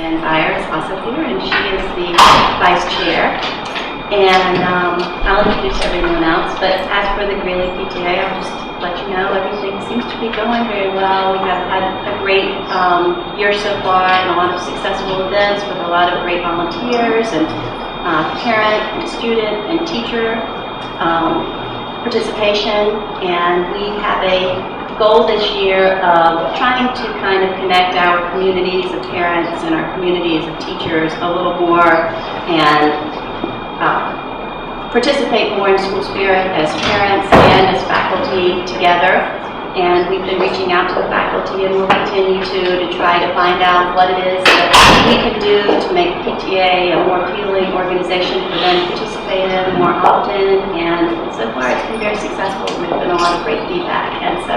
Ann Byers is also here, and she is the vice chair. And I'll introduce everyone else, but as for the Greeley PTA, I'll just let you know everything seems to be going very well. We have had a great year so far, and a lot of successful events with a lot of great volunteers and parent and student and teacher participation. And we have a goal this year of trying to kind of connect our communities of parents and our communities of teachers a little more and participate more in school spirit as parents and as faculty together. And we've been reaching out to the faculty, and we'll continue to try to find out what it is that we can do to make PTA a more appealing organization for them to participate in more often. And so far it's been very successful. There's been a lot of great feedback, and so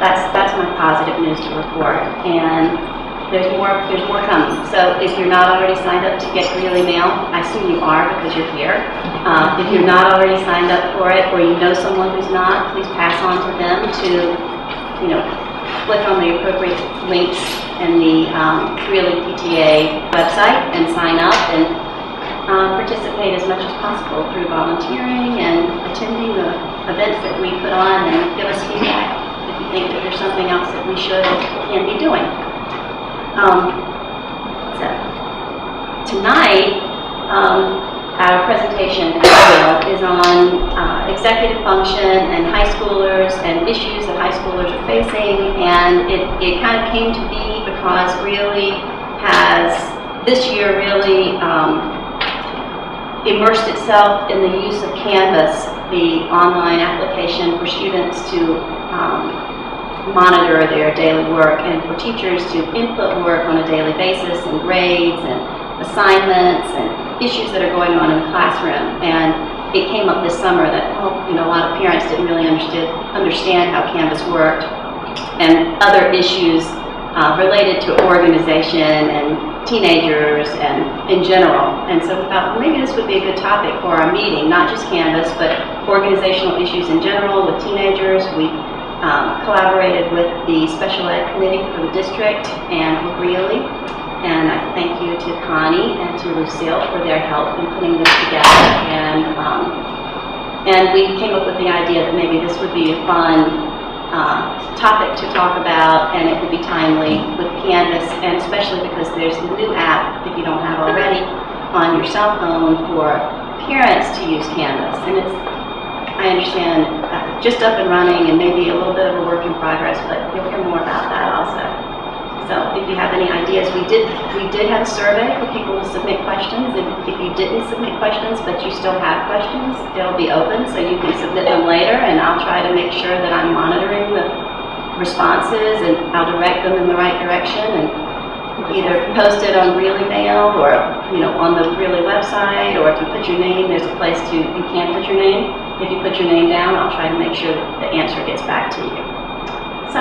that's my positive news to report. And there's more coming. So if you're not already signed up to get Greeley Mail, I assume you are because you're here. If you're not already signed up for it, or you know someone who's not, please pass on to them to, click on the appropriate links in the Greeley PTA website and sign up and participate as much as possible through volunteering and attending the events that we put on, and give us feedback if you think that there's something else that we should or can be doing. So tonight, our presentation is on executive function and high schoolers and issues that high schoolers are facing, and it kind of came to be because Greeley has this year really immersed itself in the use of Canvas, the online application for students to monitor their daily work, and for teachers to input work on a daily basis, and grades and assignments and issues that are going on in the classroom. And it came up this summer that a lot of parents didn't really understand how Canvas worked, and other issues related to organization and teenagers and in general. And so we thought, maybe this would be a good topic for our meeting, not just Canvas, but organizational issues in general with teenagers. We collaborated with the special ed committee for the district and for Greeley, and I thank you to Connie and to Lucille for their help in putting this together. And we came up with the idea that maybe this would be a fun topic to talk about, and it would be timely with Canvas, and especially because there's the new app, if you don't have already, on your cell phone for parents to use Canvas. And it's, I understand, just up and running and maybe a little bit of a work in progress, but you'll hear more about that also. So if you have any ideas, we did have a survey for people to submit questions, and if you didn't submit questions but you still have questions, they'll be open, so you can submit them later, and I'll try to make sure that I'm monitoring the responses, and I'll direct them in the right direction, and either post it on Greeley Mail or on the Greeley website, or if you put your name, there's a place you can put your name. If you put your name down, I'll try to make sure that the answer gets back to you. So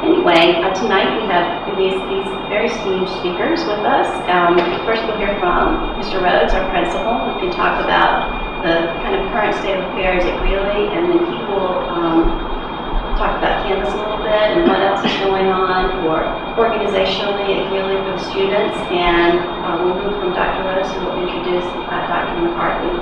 anyway, tonight we have these very esteemed speakers with us. First we'll hear from Mr. Rhodes, our principal, who can talk about the kind of current state of affairs at Greeley, and then he will talk about Canvas a little bit and what else is going on for organizationally at Greeley for the students. And we'll move from Dr. Rose, who will introduce Dr. McCarthy.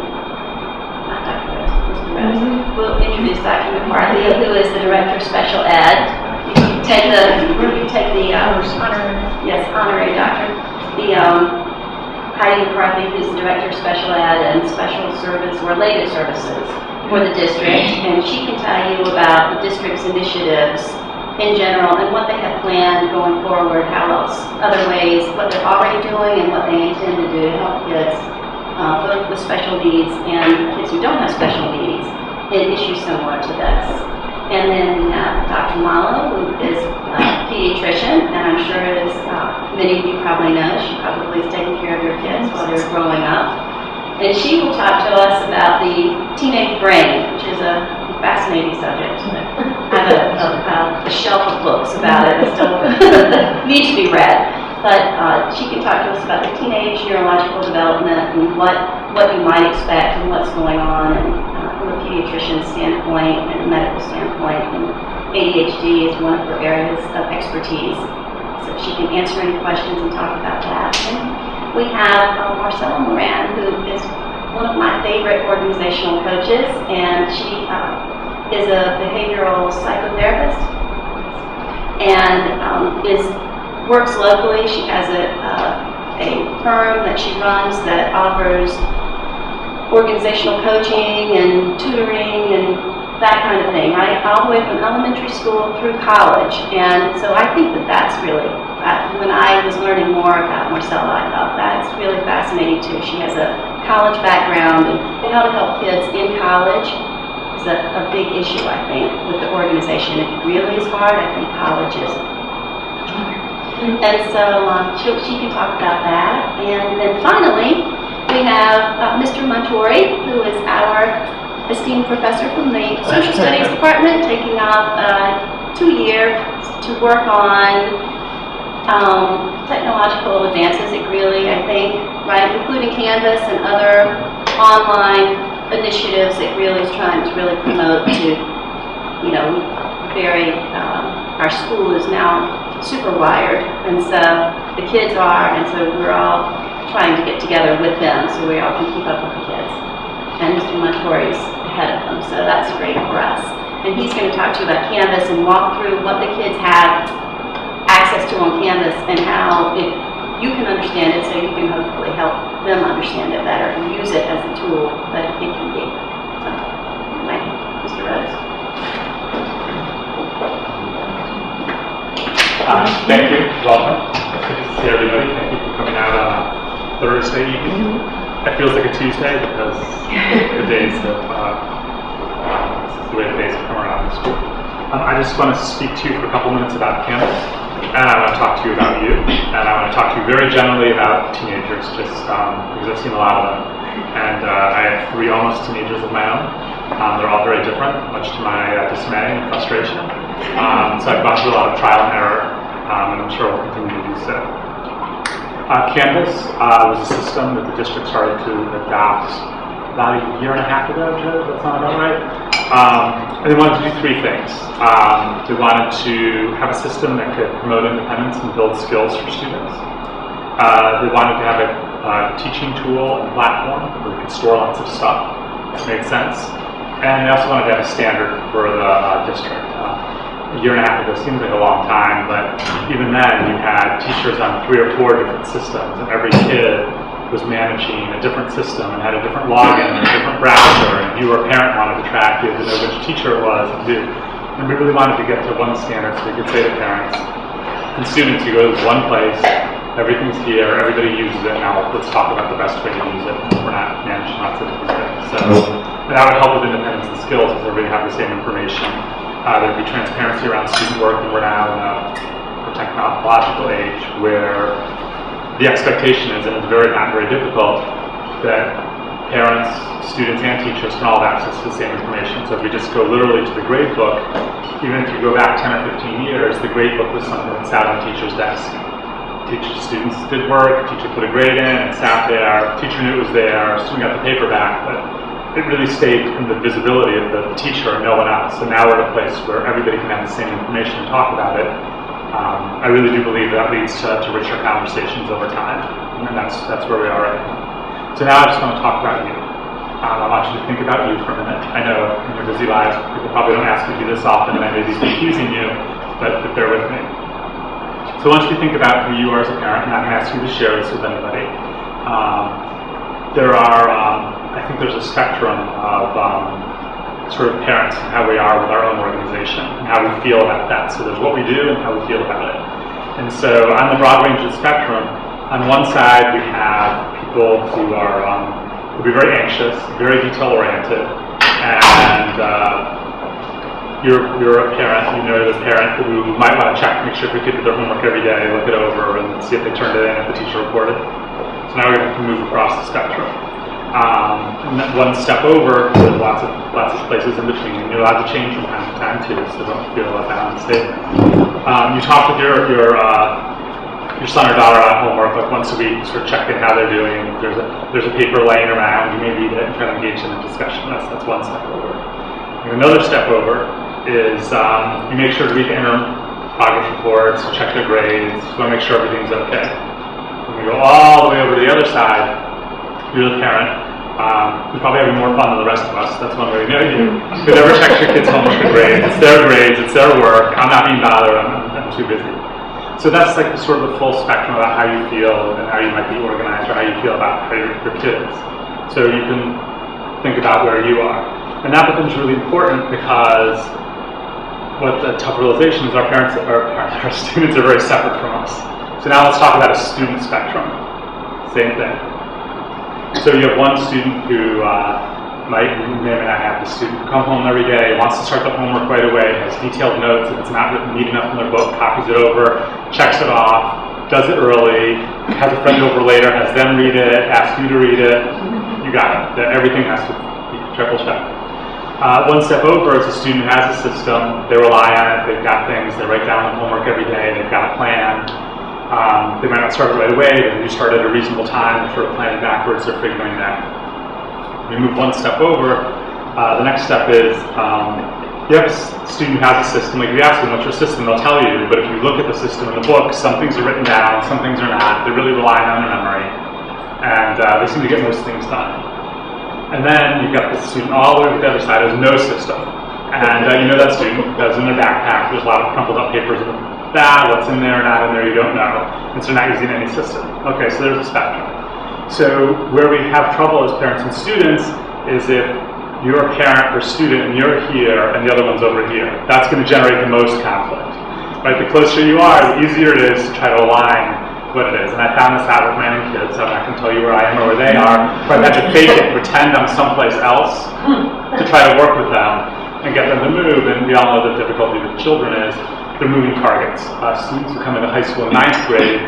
Not Dr. Rose, Mr. Rose. We'll introduce Dr. McCarthy, who is the Director of Special Ed. You take the honorary doctor. Heidi McCarthy, who's the Director of Special Ed and Special Service Related Services for the district, and she can tell you about the district's initiatives in general and what they have planned going forward, how else, other ways, what they're already doing and what they intend to do to help kids, both with special needs and kids who don't have special needs, in issues similar to this. And then we have Dr. Malo, who is a pediatrician, and I'm sure as many of you probably know, she probably is taking care of your kids while they're growing up. And she will talk to us about the teenage brain, which is a fascinating subject. I have a shelf of books about it that still need to be read. But she can talk to us about the teenage neurological development and what you might expect and what's going on, and from a pediatrician standpoint and a medical standpoint. And ADHD is one of her areas of expertise. so she can answer any questions and talk about that. And we have Marcella Moran, who is one of my favorite organizational coaches, and she is a behavioral psychotherapist and works locally. She has a firm that she runs that offers organizational coaching and tutoring and that kind of thing, right? All the way from elementary school through college. And so I think that that's really, when I was learning more about Marcella, I thought that's really fascinating too. She has a college background, and how to help kids in college is a big issue, I think, with the organization. It really is hard. I think college is. And so she can talk about that. And then finally, we have Mr. Montori, who is our esteemed professor from the Social Studies Department, taking off 2 years to work on technological advances at Greeley, I think, right, including Canvas and other online initiatives that Greeley is trying to really promote to, you know, our school is now super wired, and so the kids are, and so we're all trying to get together with them so we all can keep up with the kids. And Mr. Montori's ahead of them, so that's great for us. And he's going to talk to you about Canvas and walk through what the kids have access to on Canvas and how, if you can understand it, so you can hopefully help them understand it better and use it as a tool that it can be. So, anyway, Mr. Rhodes. Thank you. Welcome. It's good to see everybody. Thank you for coming out on a Thursday evening. It feels like a Tuesday because the days of the way the days have come around in school. I just want to speak to you for a couple minutes about Canvas, and I want to talk to you about you, and I want to talk to you very generally about teenagers, just because I've seen a lot of them. And I have 3 almost teenagers of my own. They're all very different, much to my dismay and frustration. So I've gone through a lot of trial and error, and I'm sure we'll continue to do so. Canvas was a system that the district started to adopt about a year and a half ago, Joe, does that sound about right? And they wanted to do 3 things. They wanted to have a system that could promote independence and build skills for students. They wanted to have a teaching tool and platform where we could store lots of stuff that made sense. And they also wanted to have a standard for the district. A year and a half ago seems like a long time, but even then you had teachers on 3 or 4 different systems, and every kid was managing a different system and had a different login and a different browser, and you or a parent wanted to track it to know which teacher it was and do. And we really wanted to get to one standard so we could say to parents and students, you go to one place, everything's here, everybody uses it, now let's talk about the best way to use it. We're not managing lots of different things. So that would help with independence and skills because everybody have the same information. There'd be transparency around student work, and we're now in a technological age where the expectation is, and it's not very difficult, that parents, students, and teachers can all have access to the same information. So if we just go literally to the grade book, even if you go back 10 or 15 years, the grade book was something that sat on a teacher's desk. Students did work, teacher put a grade in, and sat there, teacher knew it was there, student got the paper back, but it really stayed in the visibility of the teacher and no one else. So now we're at a place where everybody can have the same information and talk about it. I really do believe that leads to richer conversations over time, and that's where we are right now. So now I just want to talk about you. I want you to think about you for a minute. I know in your busy lives, people probably don't ask you to do this often, and I may be confusing you, but bear with me. So I want you to think about who you are as a parent. I'm not going to ask you to share this with anybody. I think there's a spectrum of sort of parents and how we are with our own organization and how we feel about that. So there's what we do and how we feel about it. And so on the broad range of the spectrum, on one side we have people who are who be very anxious, very detail oriented, and you're a parent, you know the parent who might want to check to make sure if your kid did their homework every day, look it over and see if they turned it in, if the teacher reported. So now we're going to move across the spectrum. And then one step over, there's lots of places in between, and you're allowed to change from time to time too, so don't feel left out on the statement. You talk with your son or daughter on homework like once a week, sort of check in how they're doing. If there's a paper laying around, you may read it and try to engage in a discussion. That's one step over. And another step over is you make sure to read the interim progress reports, check their grades, just want to make sure everything's okay. When we go all the way over to the other side, you're the parent, you're probably having more fun than the rest of us. That's one way to know you. Whoever checks your kids' homework and grades, it's their work. I'm not being bothered, I'm too busy. So that's like the sort of the full spectrum about how you feel and how you might be organized or how you feel about how your kids. So you can think about where you are. And that becomes really important because what the tough realization is our students are very separate from us. So now let's talk about a student spectrum. Same thing. So you have one student who may or may not have the student who come home every day, wants to start the homework right away, has detailed notes, if it's not written neat enough in their book, copies it over, checks it off, does it early, has a friend over later, has them read it, asks you to read it. You got it. Everything has to be triple checked. One step over is a student who has a system, they rely on it, they've got things, they write down the homework every day, they've got a plan. They might not start it right away, but you start at a reasonable time, they're sort of planning backwards, they're figuring it out. We move one step over, the next step is, you have a student who has a system, like if you ask them what's your system, they'll tell you, but if you look at the system in the book, some things are written down, some things are not, they're really relying on their memory, and they seem to get most things done. And then you've got the student all the way to the other side who has no system, and you know that student because in their backpack there's a lot of crumpled up papers in that, what's in there, not in there, you don't know, and so not using any system. Okay, so there's a spectrum. So where we have trouble as parents and students is if you're a parent or student and you're here and the other one's over here. That's going to generate the most conflict. Right? The closer you are, the easier it is to try to align what it is. And I found this out with my own kids, so I'm not going to tell you where I am or where they are, but I've had to fake it, pretend I'm someplace else to try to work with them and get them to move. And we all know the difficulty with children is they're moving targets. Students who come into high school in 9th grade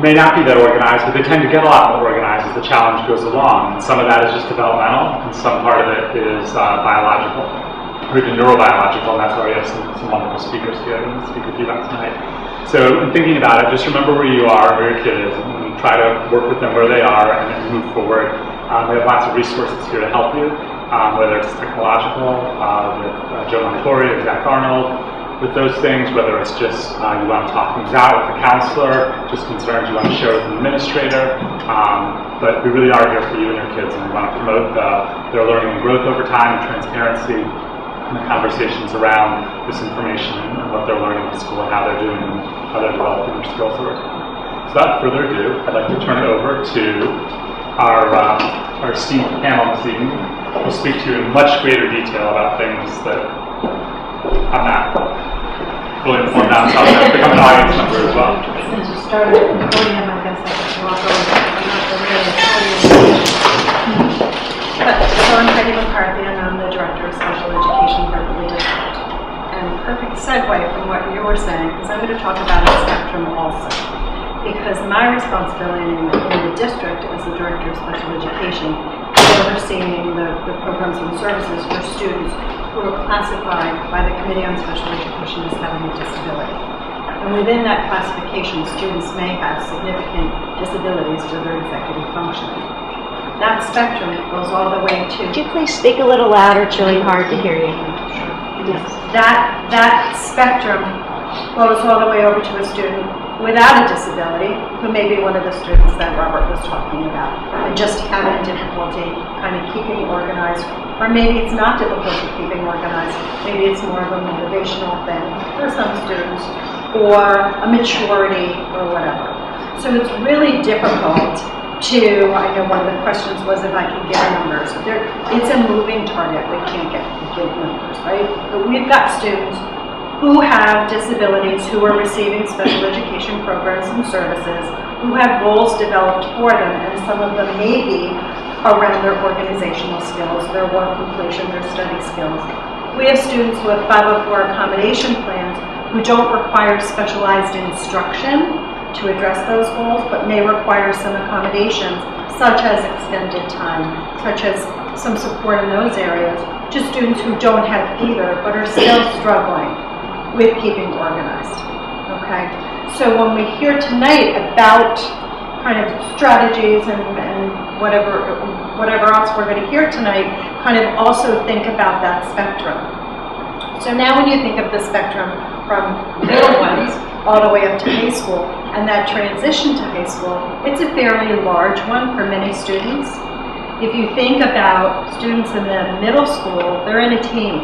may not be that organized, but they tend to get a lot more organized as the challenge goes along. And some of that is just developmental, and some part of it is biological, or even neurobiological, and that's why we have some wonderful speakers here to speak with you about tonight. So in thinking about it, just remember where you are, where your kid is, and try to work with them where they are and then move forward. We have lots of resources here to help you, whether it's technological, with Joe Montori and Zach Arnold, with those things, whether it's just you want to talk things out with a counselor, just concerns you want to share with an administrator. But we really are here for you and your kids, and we want to promote their learning and growth over time and transparency and the conversations around this information and what they're learning in school and how they're doing and how they're developing their skills over time. So without further ado, I'd like to turn it over to our esteemed panel this evening. We'll speak to you in much greater detail about things that I'm not fully informed on, so I'll become an audience member as well. Since you started at the podium, I guess I can walk over. I'm not familiar with podium. So I'm Peggy McCarthy, and I'm the Director of Special Education for Berkeley District. And perfect segue from what you were saying, because I'm going to talk about a spectrum also. Because my responsibility in the district as the Director of Special Education is overseeing the programs and services for students who are classified by the Committee on Special Education as having a disability. And within that classification, students may have significant disabilities with their executive functioning. That spectrum goes all the way to... Could you please speak a little louder? It's really hard to hear you. Sure. Yes. That spectrum goes all the way over to a student without a disability, who may be one of the students that Robert was talking about, and just having difficulty kind of keeping organized, or maybe it's not difficulty keeping organized, maybe it's more of a motivational thing for some students, or a maturity, or whatever. So it's really difficult to, I know one of the questions was if I can give numbers. It's a moving target, we can't give numbers, right? But we've got students who have disabilities, who are receiving special education programs and services, who have goals developed for them, and some of them may be around their organizational skills, their work completion, their study skills. We have students who have 504 accommodation plans who don't require specialized instruction to address those goals, but may require some accommodations, such as extended time, such as some support in those areas, to students who don't have either, but are still struggling with keeping organized, okay? So when we hear tonight about kind of strategies and whatever else we're going to hear tonight, kind of also think about that spectrum. So now when you think of the spectrum from little ones all the way up to high school, and that transition to high school, it's a fairly large one for many students. If you think about students in the middle school, they're in a team.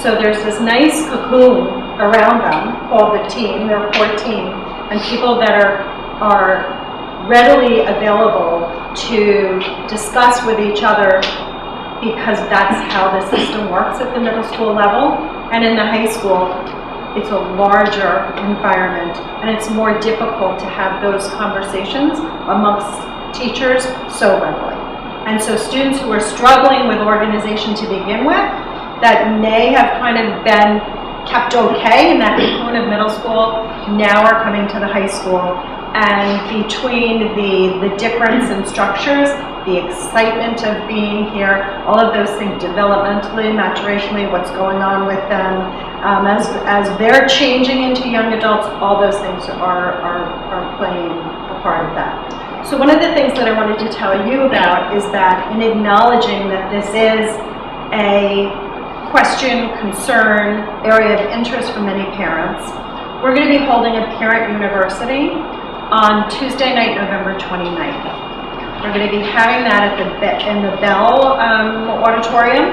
So there's this nice cocoon around them called the team, their core team, and people that are readily available to discuss with each other, because that's how the system works at the middle school level. And in the high school, it's a larger environment, and it's more difficult to have those conversations amongst teachers so readily. And so students who are struggling with organization to begin with, that may have kind of been kept okay in that cocoon of middle school, now are coming to the high school. And between the difference in structures, the excitement of being here, all of those things developmentally, maturationally, what's going on with them, as they're changing into young adults, all those things are playing a part of that. So one of the things that I wanted to tell you about is that in acknowledging that this is a question, concern, area of interest for many parents, we're going to be holding a parent university on Tuesday night, November 29th. We're going to be having that in the Bell Auditorium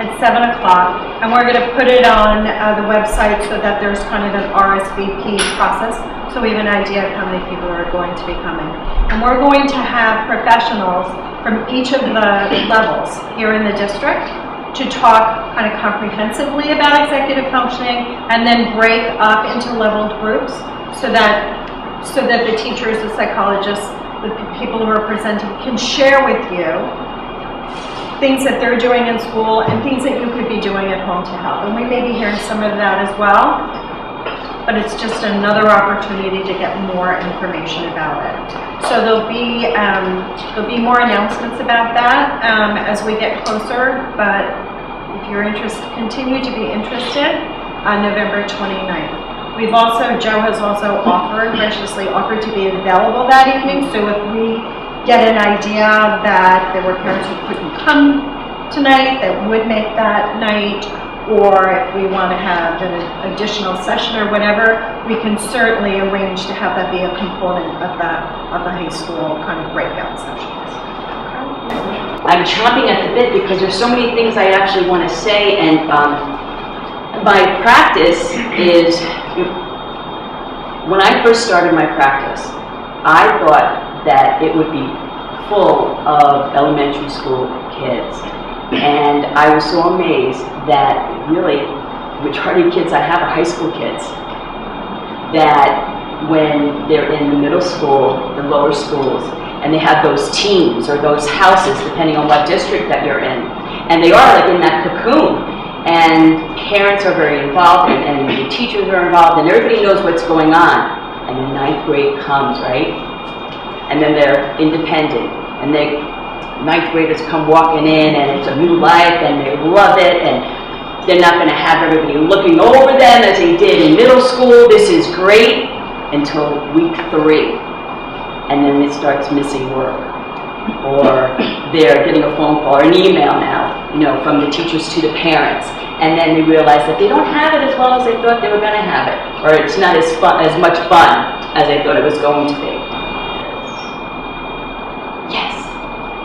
at 7 o'clock, and we're going to put it on the website so that there's kind of an RSVP process, so we have an idea of how many people are going to be coming. And we're going to have professionals from each of the levels here in the district to talk kind of comprehensively about executive functioning, and then break up into leveled groups so that the teachers, the psychologists, the people who are presenting can share with you things that they're doing in school and things that you could be doing at home to help. And we may be hearing some of that as well, but it's just another opportunity to get more information about it. So there'll be more announcements about that as we get closer, but if you're interested, continue to be interested on November 29th. Joe has also graciously offered to be available that evening, so if we get an idea that there were parents who couldn't come tonight that would make that night, or if we want to have an additional session or whatever, we can certainly arrange to have that be a component of the high school kind of breakout sessions. I'm chomping at the bit because there's so many things I actually want to say, and my practice is, when I first started my practice, I thought that it would be full of elementary school kids. And I was so amazed that really the majority of kids I have are high school kids. That when they're in the middle school, the lower schools, and they have those teams or those houses, depending on what district that you're in, and they are like in that cocoon. And parents are very involved, and the teachers are involved, and everybody knows what's going on. And then ninth grade comes, right? And then they're independent, and ninth graders come walking in, and it's a new life, and they love it, and they're not going to have everybody looking over them as they did in middle school. This is great until week 3, and then it starts missing work. Or they're getting a phone call or an email now, from the teachers to the parents, and then they realize that they don't have it as well as they thought they were going to have it, or it's not as much fun as they thought it was going to be. Yes.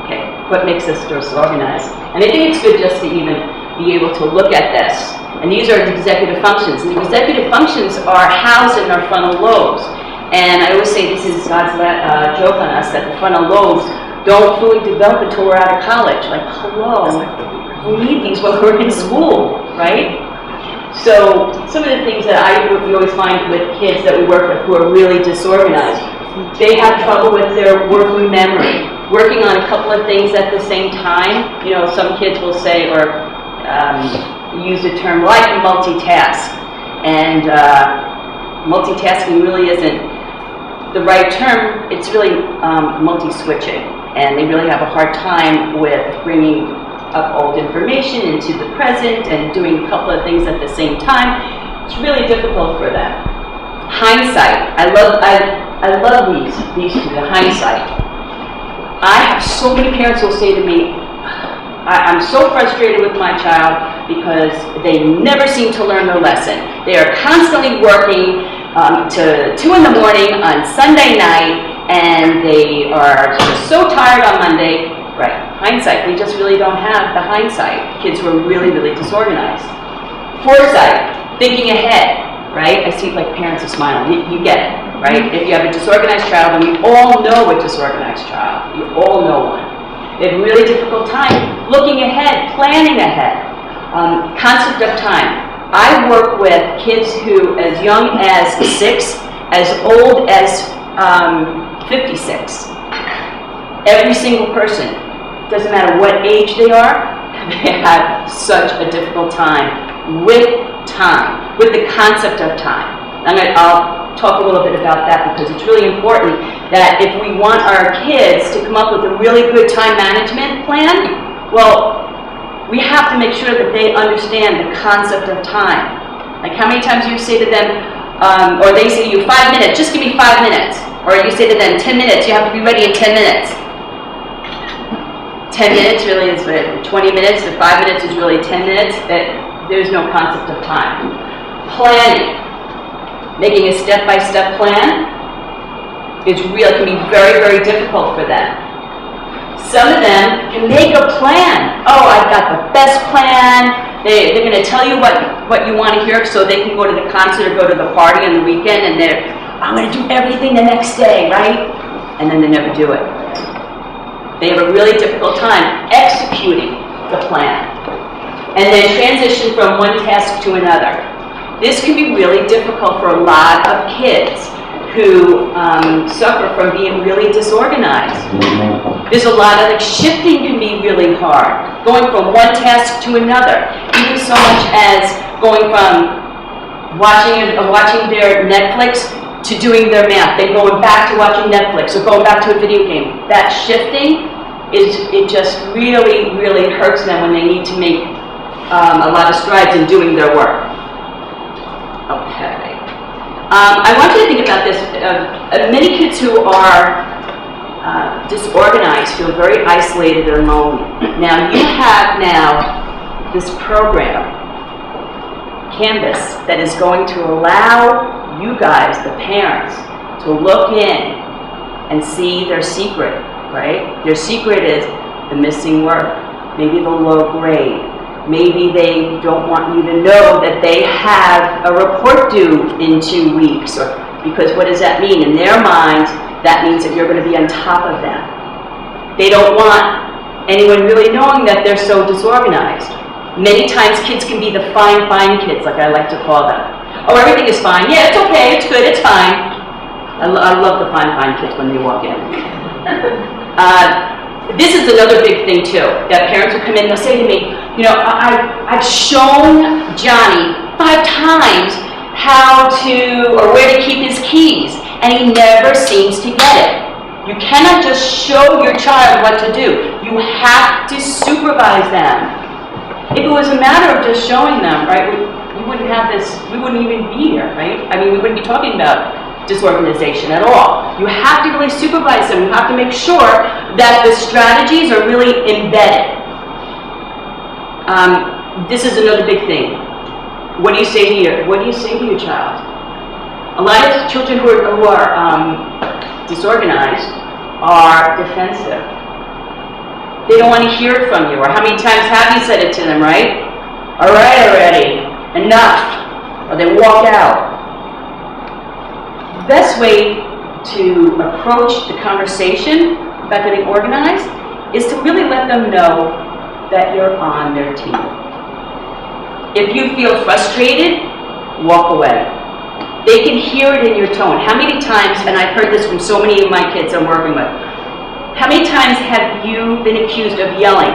Okay. What makes us disorganized? And I think it's good just to even be able to look at this. And these are the executive functions. And the executive functions are housed in our frontal lobes. And I always say this is God's joke on us, that the frontal lobes don't fully develop until we're out of college. Like, hello, we need these when we're in school, right? So some of the things that we always find with kids that we work with who are really disorganized, they have trouble with their working memory, working on a couple of things at the same time. Some kids will say, or use the term, well, I can multitask. And multitasking really isn't the right term. It's really multi-switching. And they really have a hard time with bringing up old information into the present and doing a couple of things at the same time. It's really difficult for them. Hindsight. I love these two, the hindsight. I have so many parents who will say to me, I'm so frustrated with my child because they never seem to learn their lesson. They are constantly working to 2 in the morning on Sunday night, and they are just so tired on Monday. Right, hindsight, we just really don't have the hindsight. Kids who are really, really disorganized. Foresight, thinking ahead, right? I see like parents are smiling, you get it, right? If you have a disorganized child, and we all know a disorganized child, you all know one. They have a really difficult time looking ahead, planning ahead. Concept of time. I work with kids who as young as 6, as old as 56. Every single person, doesn't matter what age they are, they have such a difficult time with the concept of time. I'll talk a little bit about that because it's really important that if we want our kids to come up with a really good time management plan, well, we have to make sure that they understand the concept of time. Like how many times you say to them, or they say to you, 5 minutes, just give me 5 minutes. Or you say to them, 10 minutes, you have to be ready in 10 minutes. 10 minutes really is 20 minutes, to 5 minutes is really 10 minutes. There's no concept of time. Planning. Making a step-by-step plan is real, can be very, very difficult for them. Some of them can make a plan. Oh, I've got the best plan. They're going to tell you what you want to hear so they can go to the concert or go to the party on the weekend, and I'm going to do everything the next day, right? And then they never do it. They have a really difficult time executing the plan. And then transition from one task to another. This can be really difficult for a lot of kids who suffer from being really disorganized. There's a lot of, shifting can be really hard. Going from one task to another. Even so much as going from watching their Netflix to doing their math, then going back to watching Netflix or going back to a video game. That shifting, it just really, really hurts them when they need to make a lot of strides in doing their work. Okay. I want you to think about this. Many kids who are disorganized feel very isolated and lonely. Now, you have now this program, Canvas, that is going to allow you guys, the parents, to look in and see their secret, right? Their secret is the missing work, maybe the low grade. Maybe they don't want you to know that they have a report due in 2 weeks, or because what does that mean? In their minds, that means that you're going to be on top of them. They don't want anyone really knowing that they're so disorganized. Many times kids can be the fine kids, like I like to call them. Oh, everything is fine. Yeah, it's okay, it's good, it's fine. I love the fine kids when they walk in. This is another big thing too, that parents will come in and they'll say to me, I've shown Johnny 5 times how to, or where to keep his keys, and he never seems to get it. You cannot just show your child what to do. You have to supervise them. If it was a matter of just showing them, right, we wouldn't have this, we wouldn't even be here, right? I mean, we wouldn't be talking about disorganization at all. You have to really supervise them. You have to make sure that the strategies are really embedded. This is another big thing. What do you say to your child? A lot of children who are disorganized are defensive. They don't want to hear it from you. Or how many times have you said it to them, right? All right already, enough. Or they walk out. The best way to approach the conversation about getting organized is to really let them know that you're on their team. If you feel frustrated, walk away. They can hear it in your tone. How many times, and I've heard this from so many of my kids I'm working with, how many times have you been accused of yelling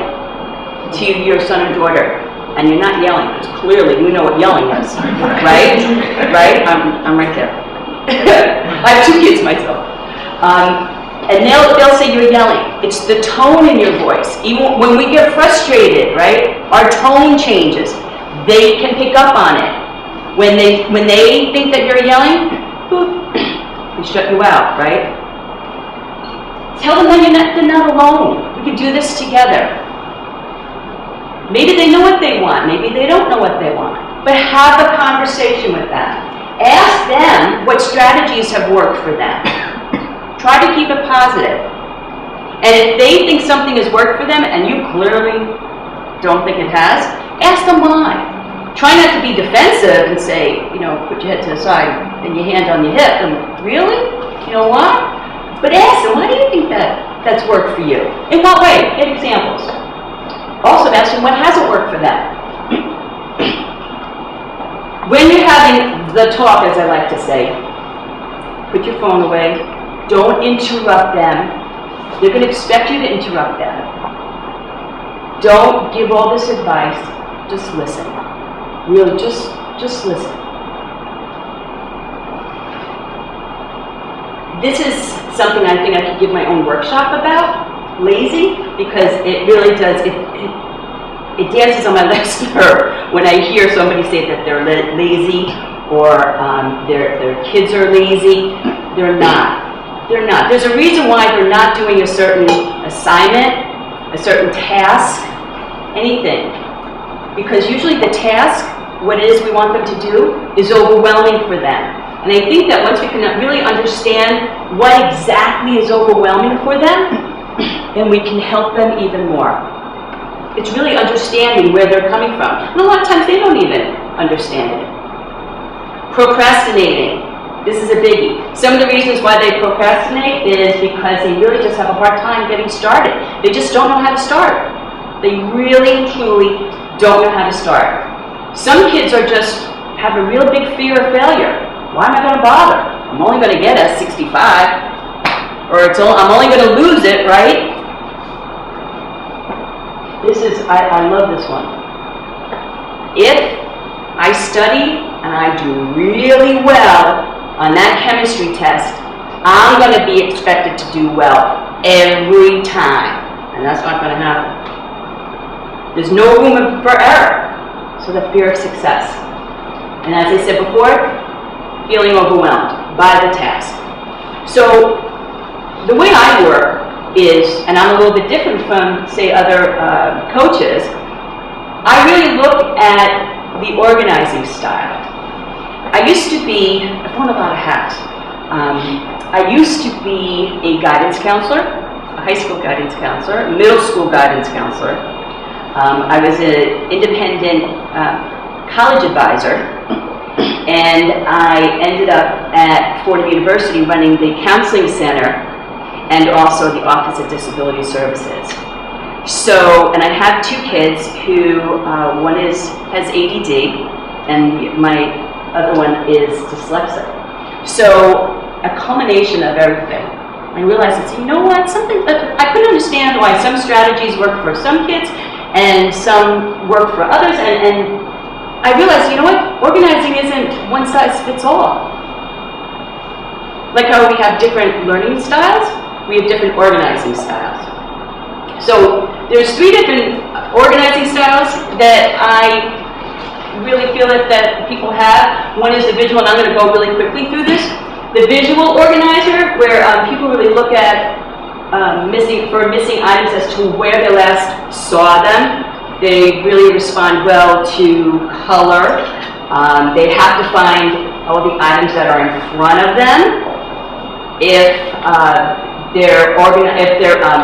to your son or daughter? And you're not yelling, because clearly you know what yelling is, right? Right? I'm right there. I have 2 kids myself. And they'll say you're yelling. It's the tone in your voice. Even when we get frustrated, right, our tone changes. They can pick up on it. When they think that you're yelling, they shut you out, right? Tell them that they're not alone. We can do this together. Maybe they know what they want, maybe they don't know what they want. But have a conversation with them. Ask them what strategies have worked for them. Try to keep it positive. And if they think something has worked for them and you clearly don't think it has, ask them why. Try not to be defensive and say, you know, put your head to the side and your hand on your hip and really? You know why? But ask them, why do you think that's worked for you? In what way? Get examples. Also ask them what hasn't worked for them. When you're having the talk, as I like to say, put your phone away. Don't interrupt them. They're going to expect you to interrupt them. Don't give all this advice. Just listen. Really, just listen. This is something I think I could give my own workshop about, lazy, because it really does, it dances on my last nerve when I hear somebody say that they're lazy or their kids are lazy. They're not. They're not. There's a reason why they're not doing a certain assignment, a certain task, anything. Because usually the task, what it is we want them to do, is overwhelming for them. And I think that once we can really understand what exactly is overwhelming for them, then we can help them even more. It's really understanding where they're coming from. And a lot of times they don't even understand it. Procrastinating. This is a biggie. Some of the reasons why they procrastinate is because they really just have a hard time getting started. They just don't know how to start. They really, truly don't know how to start. Some kids are just have a real big fear of failure. Why am I going to bother? I'm only going to get a 65, or I'm only going to lose it, right? This is, I love this one. If I study and I do really well on that chemistry test, I'm going to be expected to do well every time, and that's not going to happen. There's no room for error. So the fear of success. And as I said before, feeling overwhelmed by the task. So the way I work is, and I'm a little bit different from, say, other coaches, I really look at the organizing style. I used to be, I've worn a lot of hats. I used to be a guidance counselor, a high school guidance counselor, a middle school guidance counselor. I was an independent college advisor, and I ended up at Fordham University running the counseling center and also the Office of Disability Services. So, and I have two kids who, one has ADD and my other one is dyslexic. So, a culmination of everything. I realized that, you know what, something that I couldn't understand why some strategies work for some kids and some work for others, and I realized, you know what, organizing isn't one size fits all. Like how we have different learning styles, we have different organizing styles. So there's 3 different organizing styles that I really feel that people have. One is the visual, and I'm going to go really quickly through this. The visual organizer, where people really look at missing items as to where they last saw them. They really respond well to color. They have to find all the items that are in front of them. If their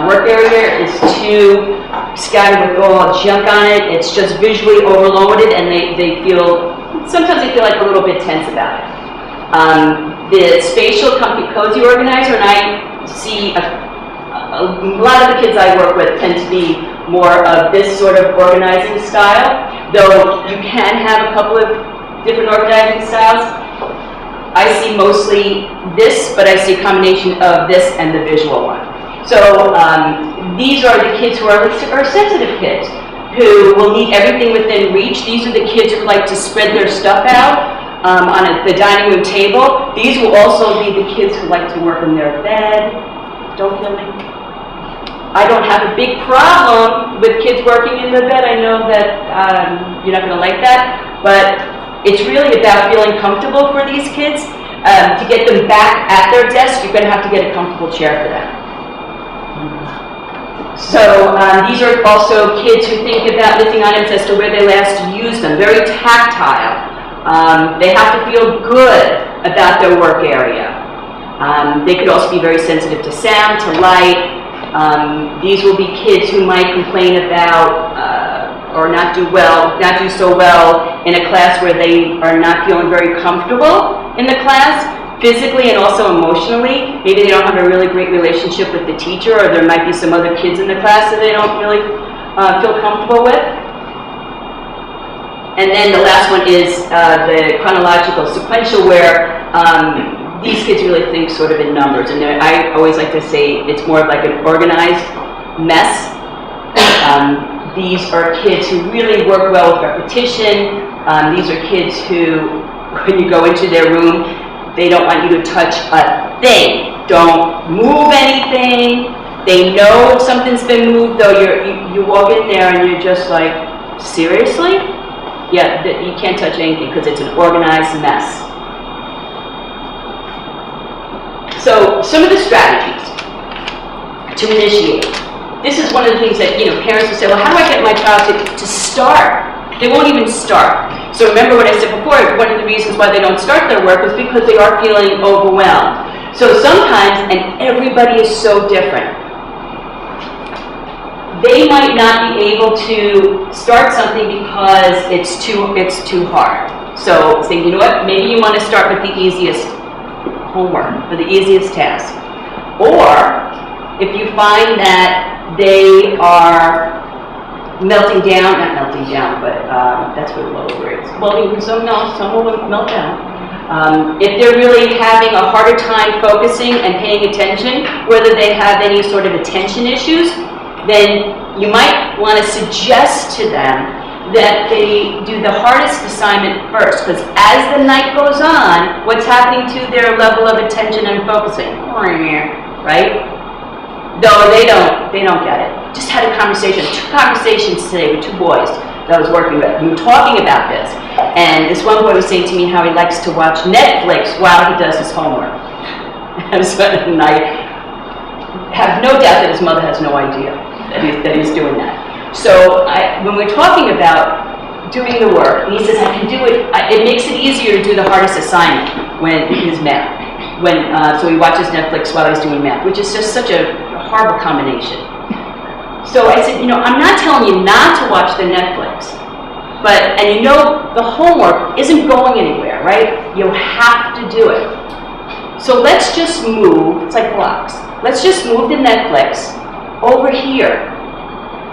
work area is too scattered with all junk on it, it's just visually overloaded, and they feel, sometimes they feel like a little bit tense about it. The spatial comfy cozy organizer, and I see a lot of the kids I work with tend to be more of this sort of organizing style, though you can have a couple of different organizing styles. I see mostly this, but I see a combination of this and the visual one. So these are the kids who are sensitive kids, who will need everything within reach. These are the kids who like to spread their stuff out on the dining room table. These will also be the kids who like to work in their bed. Don't kill me. I don't have a big problem with kids working in their bed. I know that you're not going to like that, but it's really about feeling comfortable for these kids. To get them back at their desk, you're going to have to get a comfortable chair for them. So these are also kids who think about lifting items as to where they last used them, very tactile. They have to feel good about their work area. They could also be very sensitive to sound, to light. These will be kids who might complain about or not do so well in a class where they are not feeling very comfortable in the class, physically and also emotionally. Maybe they don't have a really great relationship with the teacher, or there might be some other kids in the class that they don't really feel comfortable with. And then the last one is the chronological sequential, where these kids really think sort of in numbers. And I always like to say it's more of like an organized mess. These are kids who really work well with repetition. These are kids who, when you go into their room, they don't want you to touch a thing. Don't move anything. They know if something's been moved, though. You walk in there and you're just like, seriously? Yeah, you can't touch anything because it's an organized mess. So some of the strategies to initiate. This is one of the things that, parents will say, well, how do I get my child to start? They won't even start. So remember what I said before, one of the reasons why they don't start their work is because they are feeling overwhelmed. So sometimes, and everybody is so different, they might not be able to start something because it's too hard. So say, you know what, maybe you want to start with the easiest homework, or the easiest task. Or if you find that they are melting down, not melting down, but that's what low words. Well, some will melt down. If they're really having a harder time focusing and paying attention, whether they have any sort of attention issues, then you might want to suggest to them that they do the hardest assignment first, because as the night goes on, what's happening to their level of attention and focusing? Right? Though they don't get it. Just had a conversation, 2 conversations today with 2 boys that I was working with. We were talking about this, and this one boy was saying to me how he likes to watch Netflix while he does his homework. And I have no doubt that his mother has no idea that he's doing that. So when we're talking about doing the work, and he says, I can do it, it makes it easier to do the hardest assignment when his math. So he watches Netflix while he's doing math, which is just such a horrible combination. So I said, I'm not telling you not to watch the Netflix, and the homework isn't going anywhere, right? You have to do it. So let's just move, it's like blocks, let's just move the Netflix over here,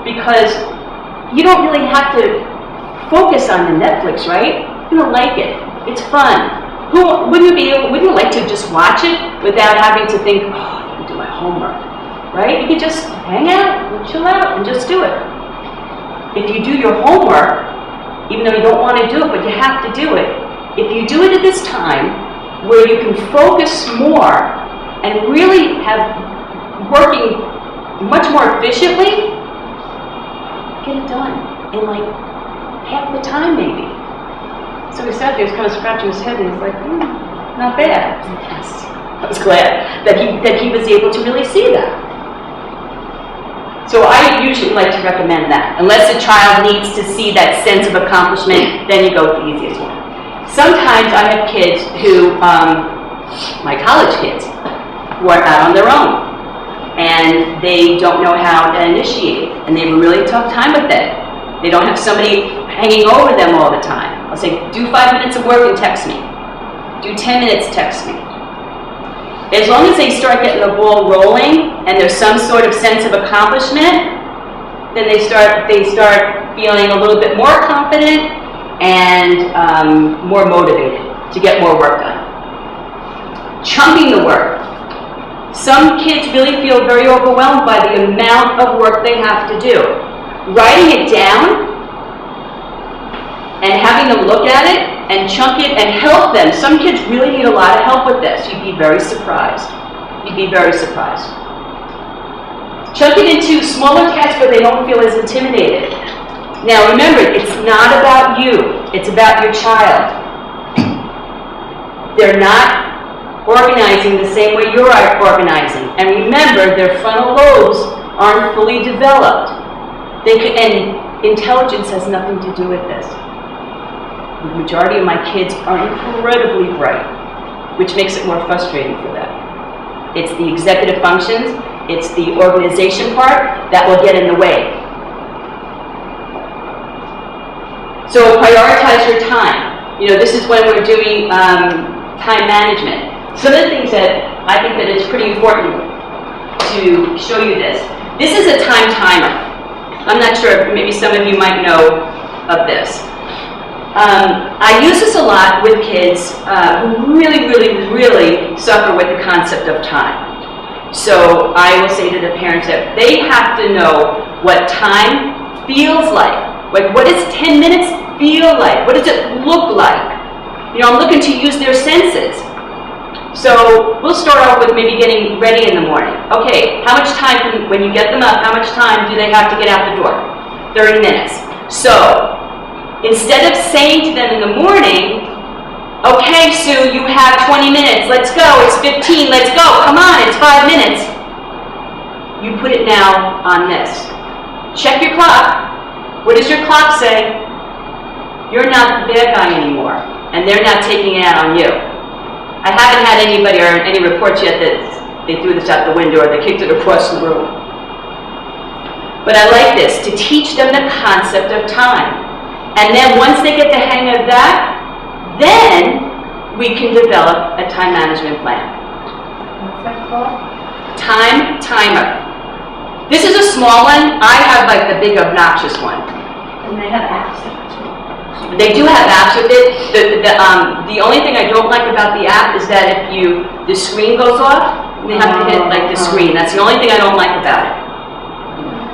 because you don't really have to focus on the Netflix, right? You're gonna like it. It's fun. Wouldn't you like to just watch it without having to think, oh, I have to do my homework, right? You could just hang out and chill out and just do it. If you do your homework, even though you don't want to do it, but you have to do it, if you do it at this time where you can focus more and really have working much more efficiently, get it done in like half the time maybe. So he sat there, he was kind of scratching his head, and he's like, not bad. Yes. I was glad that he was able to really see that. So I usually like to recommend that. Unless a child needs to see that sense of accomplishment, then you go with the easiest one. Sometimes I have kids who, my college kids, who are out on their own. And they don't know how to initiate, and they have a really tough time with it. They don't have somebody hanging over them all the time. I'll say, do 5 minutes of work and text me. Do 10 minutes, text me. As long as they start getting the ball rolling and there's some sort of sense of accomplishment, then they start feeling a little bit more confident and more motivated to get more work done. Chunking the work. Some kids really feel very overwhelmed by the amount of work they have to do. Writing it down and having them look at it and chunk it and help them. Some kids really need a lot of help with this. You'd be very surprised. You'd be very surprised. Chunk it into smaller tasks where they don't feel as intimidated. Now remember, it's not about you. It's about your child. They're not organizing the same way you're organizing. And remember, their frontal lobes aren't fully developed. And intelligence has nothing to do with this. The majority of my kids are incredibly bright, which makes it more frustrating for them. It's the executive functions, it's the organization part that will get in the way. So prioritize your time. You know, this is when we're doing time management. Some of the things that I think that it's pretty important to show you this. This is a time timer. I'm not sure, maybe some of you might know of this. I use this a lot with kids who really suffer with the concept of time. So I will say to the parents that they have to know what time feels like. Like, what does 10 minutes feel like? What does it look like? You know, I'm looking to use their senses. So we'll start off with maybe getting ready in the morning. Okay, how much time, when you get them up, how much time do they have to get out the door? 30 minutes. So instead of saying to them in the morning, okay, Sue, you have 20 minutes, let's go, it's 15, let's go, come on, it's 5 minutes. You put it now on this. Check your clock. What does your clock say? You're not the bad guy anymore, and they're not taking it out on you. I haven't had anybody or any reports yet that they threw this out the window or they kicked it across the room. But I like this, to teach them the concept of time. And then once they get the hang of that, then we can develop a time management plan. What's that called? Time timer. This is a small one. I have like the big obnoxious one. And they have apps. They do have apps with it. The only thing I don't like about the app is that if the screen goes off, they have to hit like the screen. That's the only thing I don't like about it.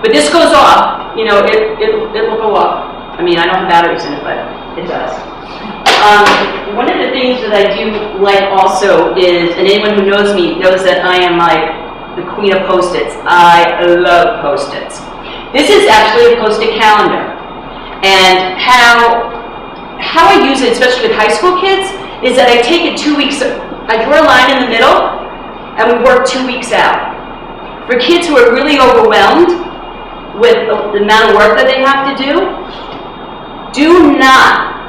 But this goes off, you know, it will go off. I mean, I don't have batteries in it, but it does. One of the things that I do like also is, and anyone who knows me knows that I am like the queen of Post-its. I love Post-its. This is actually a Post-it calendar. And how I use it, especially with high school kids, is that I take it 2 weeks, I draw a line in the middle, and we work 2 weeks out. For kids who are really overwhelmed with the amount of work that they have to do not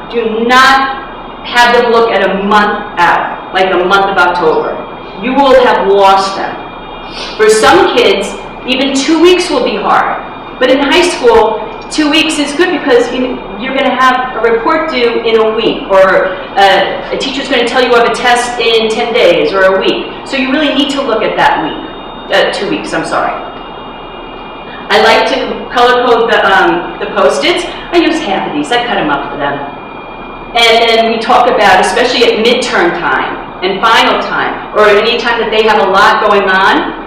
have them look at a month out, like the month of October. You will have lost them. For some kids, even 2 weeks will be hard. But in high school, 2 weeks is good because you're going to have a report due in a week, or a teacher's going to tell you you have a test in 10 days or a week. So you really need to look at that week, 2 weeks, I'm sorry. I like to color code the Post-its. I use half of these, I cut them up for them. And then we talk about, especially at midterm time and final time, or any time that they have a lot going on,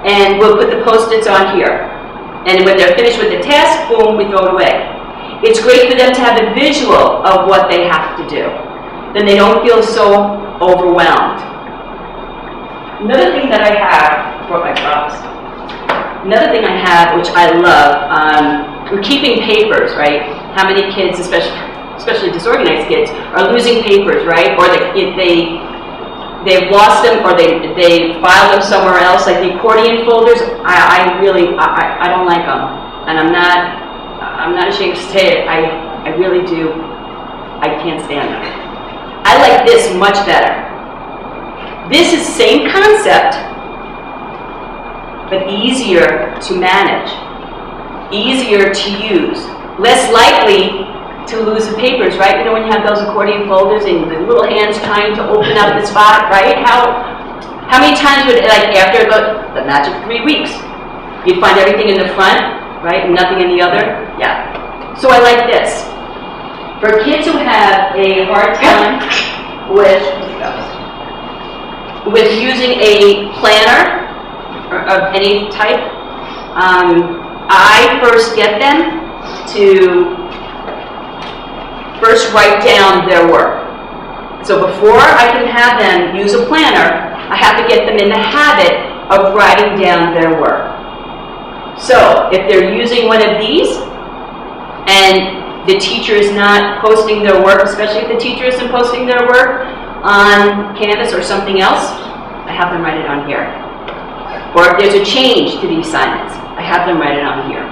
and we'll put the Post-its on here. And when they're finished with the task, boom, we throw it away. It's great for them to have a visual of what they have to do. Then they don't feel so overwhelmed. Another thing that I have, I brought my props. Another thing I have, which I love, we're keeping papers, right? How many kids, especially disorganized kids, are losing papers, right? Or they've lost them, or they filed them somewhere else, like the accordion folders. I don't like them, and I'm not ashamed to say it. I really do. I can't stand them. I like this much better. This is same concept, but easier to manage, easier to use, less likely to lose the papers, right? You know, when you have those accordion folders and the little hands trying to open up the spot, right? How many times would, like, after the magic 3 weeks, you'd find everything in the front, right, and nothing in the other? Yeah. So I like this. For kids who have a hard time with using a planner of any type, I first get them to first write down their work. So before I can have them use a planner, I have to get them in the habit of writing down their work. So if they're using one of these and the teacher is not posting their work, especially if the teacher isn't posting their work on Canvas or something else, I have them write it on here. Or if there's a change to the assignments, I have them write it on here.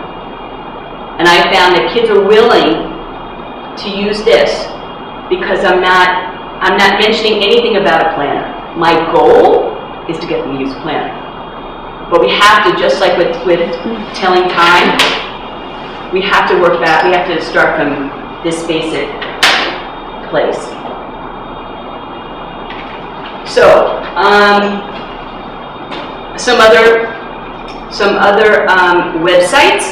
And I found that kids are willing to use this because I'm not mentioning anything about a planner. My goal is to get them to use a planner. But we have to, just like with telling time, we have to work back, we have to start from this basic place. So, some other websites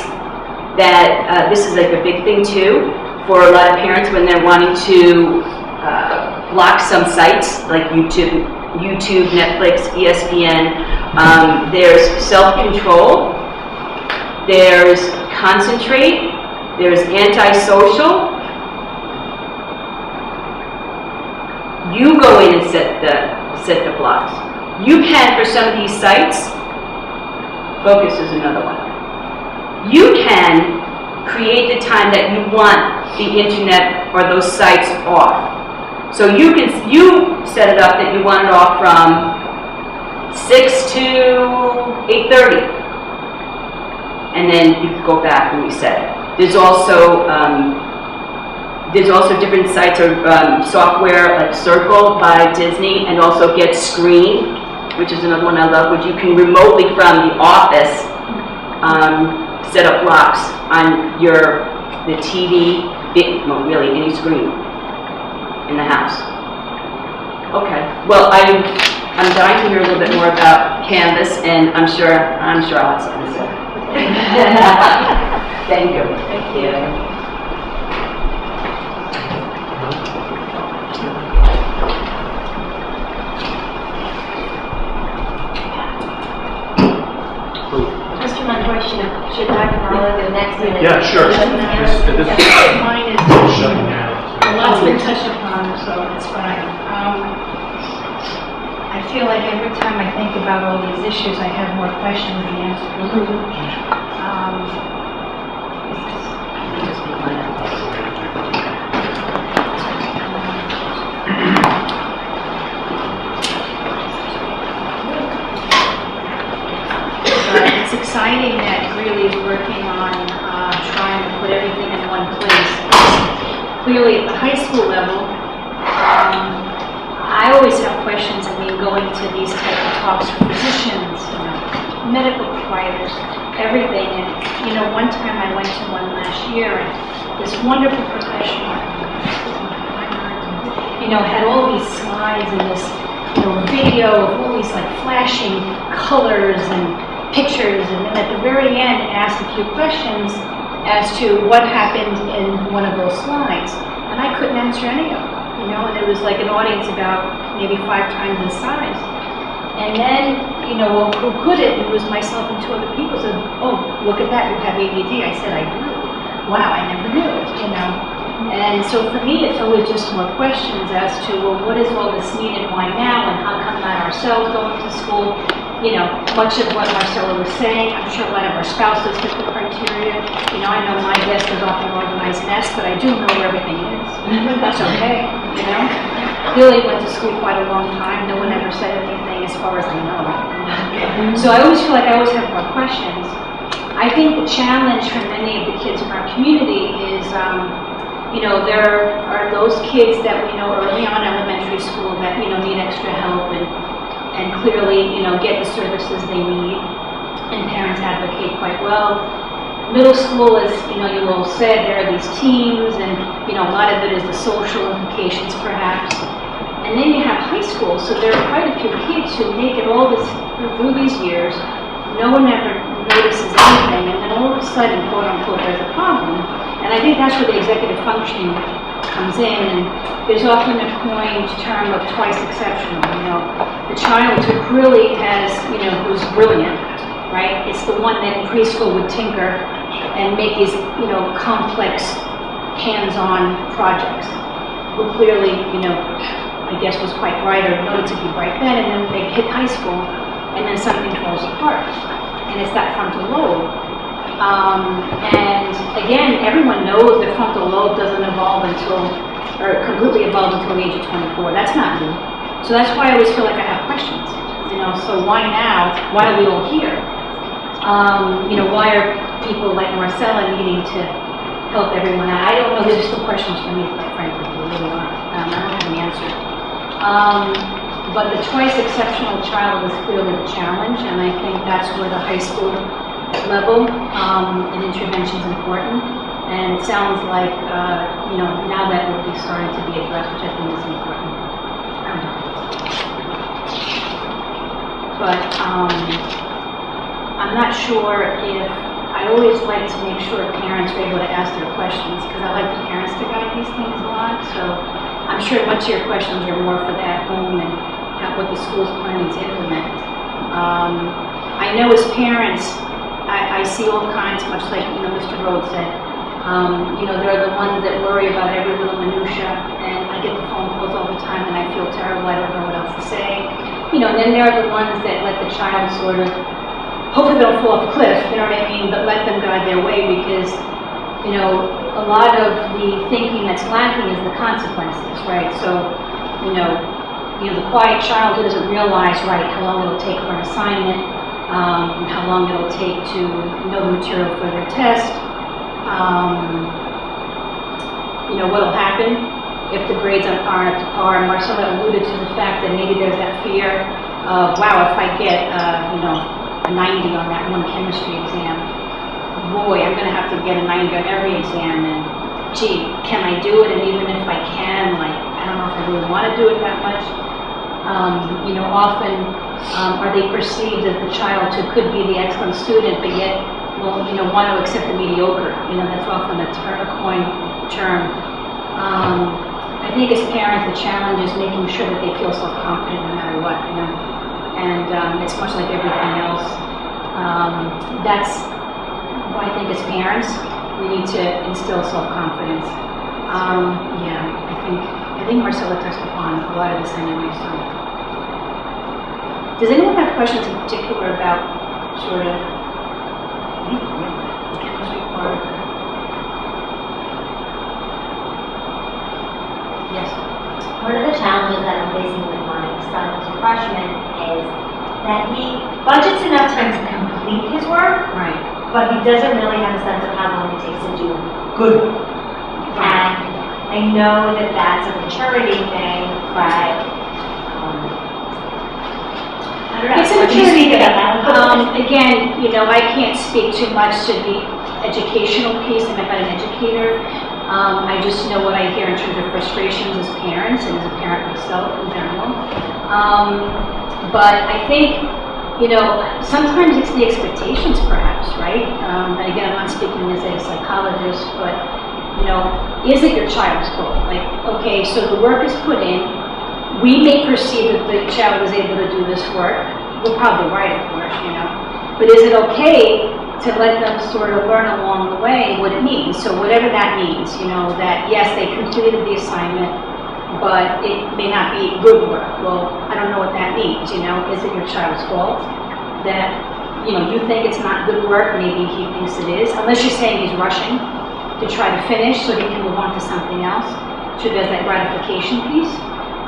that, this is like a big thing too, for a lot of parents when they're wanting to block some sites like YouTube, Netflix, ESPN. There's self-control, there's concentrate, there's antisocial. You go in and set the blocks. You can, for some of these sites, focus is another one. You can create the time that you want the internet or those sites off. So you set it up that you want it off from 6 to 8:30. And then you can go back and reset it. There's also different sites or software like Circle by Disney, and also Get Screen, which is another one I love, which you can remotely from the office set up blocks on the TV, well, really any screen in the house. Okay. Well, I'm dying to hear a little bit more about Canvas, and I'm sure I'll have something to say. Thank you. Thank you. Just my question, should Dr. Marlowe go next? Yeah, sure. Mine is, Shutting down. a lot's been touched upon, so it's fine. I feel like every time I think about all these issues, I have more questions than answers. It's exciting that Greeley is working on trying to put everything in one place. Clearly, at the high school level, I always have questions. I mean, going to these type of talks for physicians, medical providers, everything. And one time I went to one last year, and this wonderful professional, had all these slides and this, video of all these like flashing colors and pictures, and then at the very end asked a few questions as to what happened in one of those slides, and I couldn't answer any of them, and it was like an audience about maybe 5 times the size. And then, well, who could it? It was myself and 2 other people said, "Oh, look at that, you have ADD." I said, "I do." Wow, I never knew, And so for me, it's always just more questions as to, well, what is all this needed, why now, and how come not ourselves going to school? Much of what Marcella was saying, I'm sure a lot of our spouses fit the criteria. I know my desk is often an organized mess, but I do know where everything is. That's okay, Billy went to school quite a long time. No one ever said anything as far as I know. So I always feel like I always have more questions. I think the challenge for many of the kids in our community is, there are those kids that we know early on in elementary school that, need extra help and clearly, get the services they need, and parents advocate quite well. Middle school is, you all said, there are these teams, and, a lot of it is the social implications perhaps. And then you have high school, so there are quite a few kids who make it all through these years. No one ever notices anything, and then all of a sudden, quote unquote, there's a problem. And I think that's where the executive functioning comes in, and there's often a coined term of twice exceptional. The child who really has, who's brilliant, right? It's the one that in preschool would tinker and make these, complex hands-on projects. Who clearly, I guess was quite bright or noted to be bright then, and then they hit high school, and then something falls apart. And it's that frontal lobe. And again, everyone knows the frontal lobe doesn't completely evolve until the age of 24. That's not new. So that's why I always feel like I have questions. So why now? Why are we all here? Why are people like Marcella needing to help everyone out? I don't know, these are still questions for me, quite frankly, they really are. I don't have an answer. But the twice exceptional child is clearly the challenge, and I think that's where the high school level and intervention is important. And it sounds like, now that will be starting to be addressed, which I think is important. But I'm not sure if, I always like to make sure parents are able to ask their questions, because I like the parents to guide these things a lot. So I'm sure much of your questions are more for that home and what the school's planning to implement. I know as parents, I see all kinds, much like Mr. Rhodes said. They're the ones that worry about every little minutia, and I get the phone calls all the time, and I feel terrible. I don't know what else to say. And then there are the ones that let the child sort of, hopefully they don't fall off a cliff, you know what I mean? But let them guide their way, because a lot of the thinking that's lacking is the consequences, right? So the quiet child who doesn't realize, right, how long it'll take for an assignment, how long it'll take to know the material for their test. What'll happen if the grades aren't up to par. And Marcella alluded to the fact that maybe there's that fear of, wow, if I get, a 90 on that one chemistry exam, boy, I'm going to have to get a 90 on every exam, and gee, can I do it? And even if I can, I don't know if I really want to do it that much. Often are they perceived as the child who could be the excellent student, but yet want to accept the mediocre. That's often a coin term. I think as parents, the challenge is making sure that they feel self-confident no matter what, and it's much like everything else. That's why I think as parents, we need to instill self-confidence. I think Marcella touched upon a lot of this anyway, so. Does anyone have questions in particular about sort of the chemistry part of it? Yes. One of the challenges that I'm facing with my son, who's a freshman, is that he budgets enough time to complete his work, Right. but he doesn't really have a sense of how long it takes to do good work. And I know that that's a maturity thing, but I don't know. It's a What do you maturity think thing. about that? Again, I can't speak too much to the educational piece. I'm not an educator. I just know what I hear in terms of frustrations as parents and as a parent myself in general. But I think, sometimes it's the expectations perhaps, right? And again, I'm not speaking as a psychologist, but, is it your child's fault? Okay, so the work is put in. We may perceive that the child is able to do this work. We're probably right, of course, But is it okay to let them sort of learn along the way what it means? So whatever that means, that yes, they completed the assignment, but it may not be good work. Well, I don't know what that means, Is it your child's fault that, you think it's not good work? Maybe he thinks it is, unless you're saying he's rushing to try to finish so he can move on to something else. So there's that gratification piece.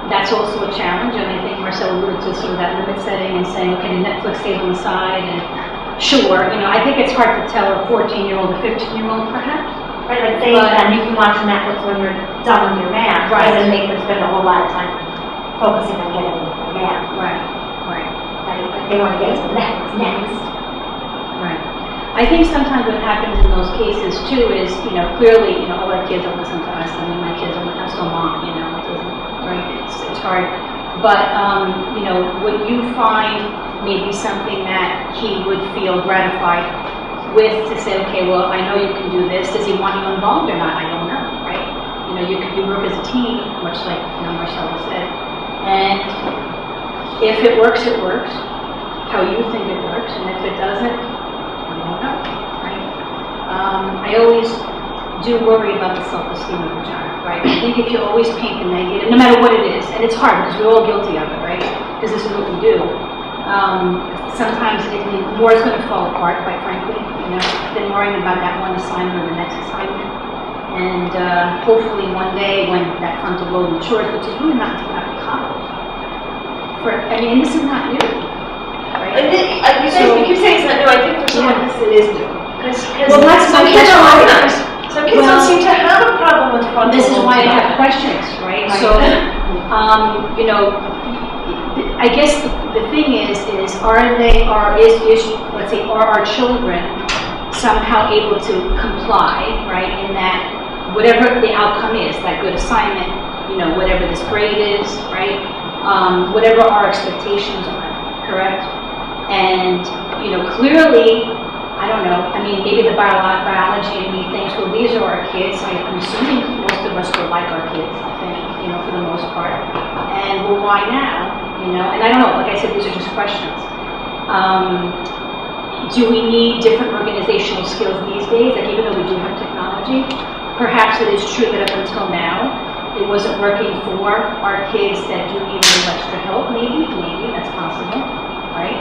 That's also a challenge, and I think Marcella alluded to sort of that limit setting and saying, okay, Netflix stays on the side, and sure, I think it's hard to tell a 14-year-old, a 15-year-old perhaps. Right, like saying that you can watch Netflix when you're done with your math, Right. doesn't make them spend a whole lot of time focusing on getting their math. Right. Like they want to get to Netflix next. Right. I think sometimes what happens in those cases too is, clearly, all our kids don't listen to us. I mean, my kids don't listen to mom, it doesn't, right? It's hard. But, what you find may be something that he would feel gratified with to say, okay, well, I know you can do this. Does he want you involved or not? I don't know, right? You work as a team, much like, Marcella said. And if it works, it works. How you think it works. And if it doesn't, I don't know, right? I always do worry about the self-esteem of the child, right? I think if you always paint the negative, no matter what it is, and it's hard because we're all guilty of it, right? Because this is what we do. Sometimes more is going to fall apart, quite frankly, than worrying about that one assignment or the next assignment. And hopefully one day when that frontal lobe matures, which is really not until after college. And this is not new. You keep saying it's not new, I think for some of us it is new. Because Well, that's some my kids are question. organized. Some kids don't seem to have a problem with frontal This is lobe why I have development. questions, right? So, you know, I guess the thing is let's say, are our children somehow able to comply, right, in that whatever the outcome is, that good assignment, you know, whatever this grade is, right, whatever our expectations are, correct? And, you know, clearly, I don't know, I mean, maybe the biology in me thinks, well, these are our kids. I'm assuming most of us will like our kids, I think, you know, for the most part. And, well, why now? You know, and I don't know, like I said, these are just questions. Do we need different organizational skills these days? Like, even though we do have technology, perhaps it is true that up until now, it wasn't working for our kids that do need a little extra help, maybe, that's possible, right?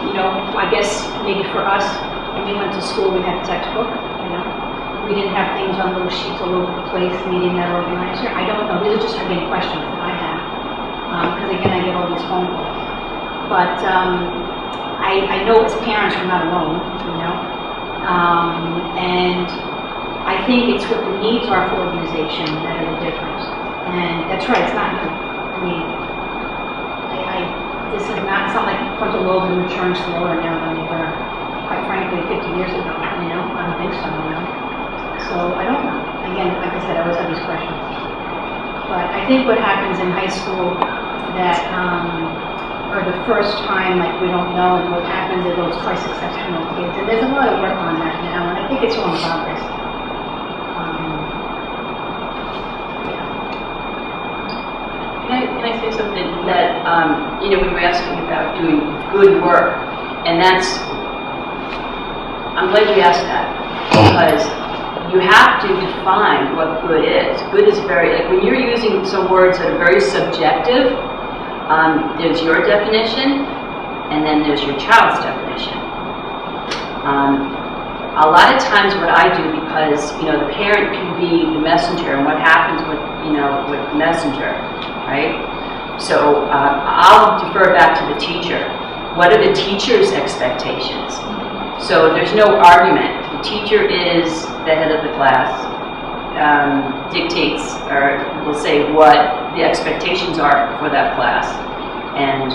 You know, I guess maybe for us, when we went to school, we had a textbook, you know. We didn't have things on little sheets all over the place needing that organizer. I don't know, these are just, again, questions that I have. Because again, I get all these phone calls. But I know as parents we're not alone, you know. And I think it's what the needs are for organization that are the difference. And that's right, it's not new. I mean, this is not, it's not like frontal lobes are maturing slower now than they were, quite frankly, 50 years ago, you know? I don't think so, you know? So, I don't know. Again, like I said, I always have these questions. But I think what happens in high school that, or the first time, like, we don't know, and what happens is those twice exceptional kids, and there's a lot of work on that now, and I think it's all in progress. Can I say something that, you know, we were asking about doing good work, and that's, I'm glad you asked that, because you have to define what good is. Good is very, like when you're using some words that are very subjective, there's your definition, and then there's your child's definition. A lot of times what I do, because, you know, the parent can be the messenger, and what happens with, you know, with the messenger, right? So I'll defer back to the teacher. What are the teacher's expectations? So there's no argument. The teacher is the head of the class, dictates, or will say what the expectations are for that class. And,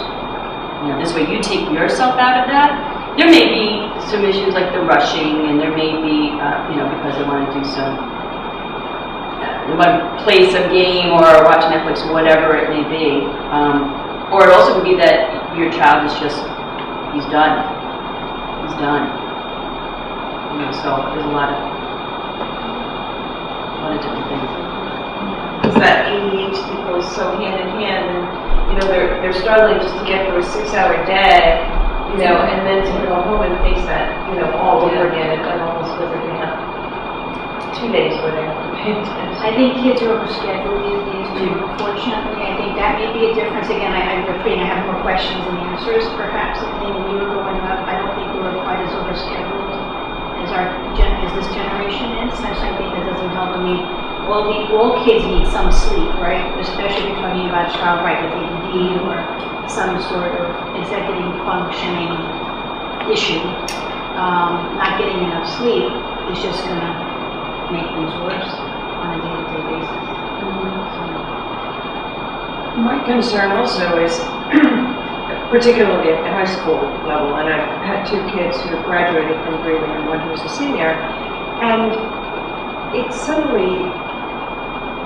you know, this way you take yourself out of that. There may be some issues like the rushing, and there may be, you know, because they want to do some, they want to play some game or watch Netflix or whatever it may be. Or it also could be that your child is just, he's done. He's done. You know, so there's a lot of different things. Because that ADHD goes so hand in hand, and, you know, they're struggling just to get through a 6-hour day, you know, and then to go home and face that, you know, all over again. It almost feels like they have 2 days where they have to pay attention. I think kids are overscheduled these days too, unfortunately. I think that may be a difference. Again, I'm repeating, I have more questions than answers. Perhaps I think when you were growing up, I don't think we were quite as overscheduled as this generation is. So I think that doesn't help. I mean, all kids need some sleep, right? Especially if you're talking about a child, right, with ADD or some sort of executive functioning issue. Not getting enough sleep is just going to make things worse on a day-to-day basis. My concern also is, particularly at the high school level, and I've had 2 kids who have graduated from Greenway and one who's a senior, and it's suddenly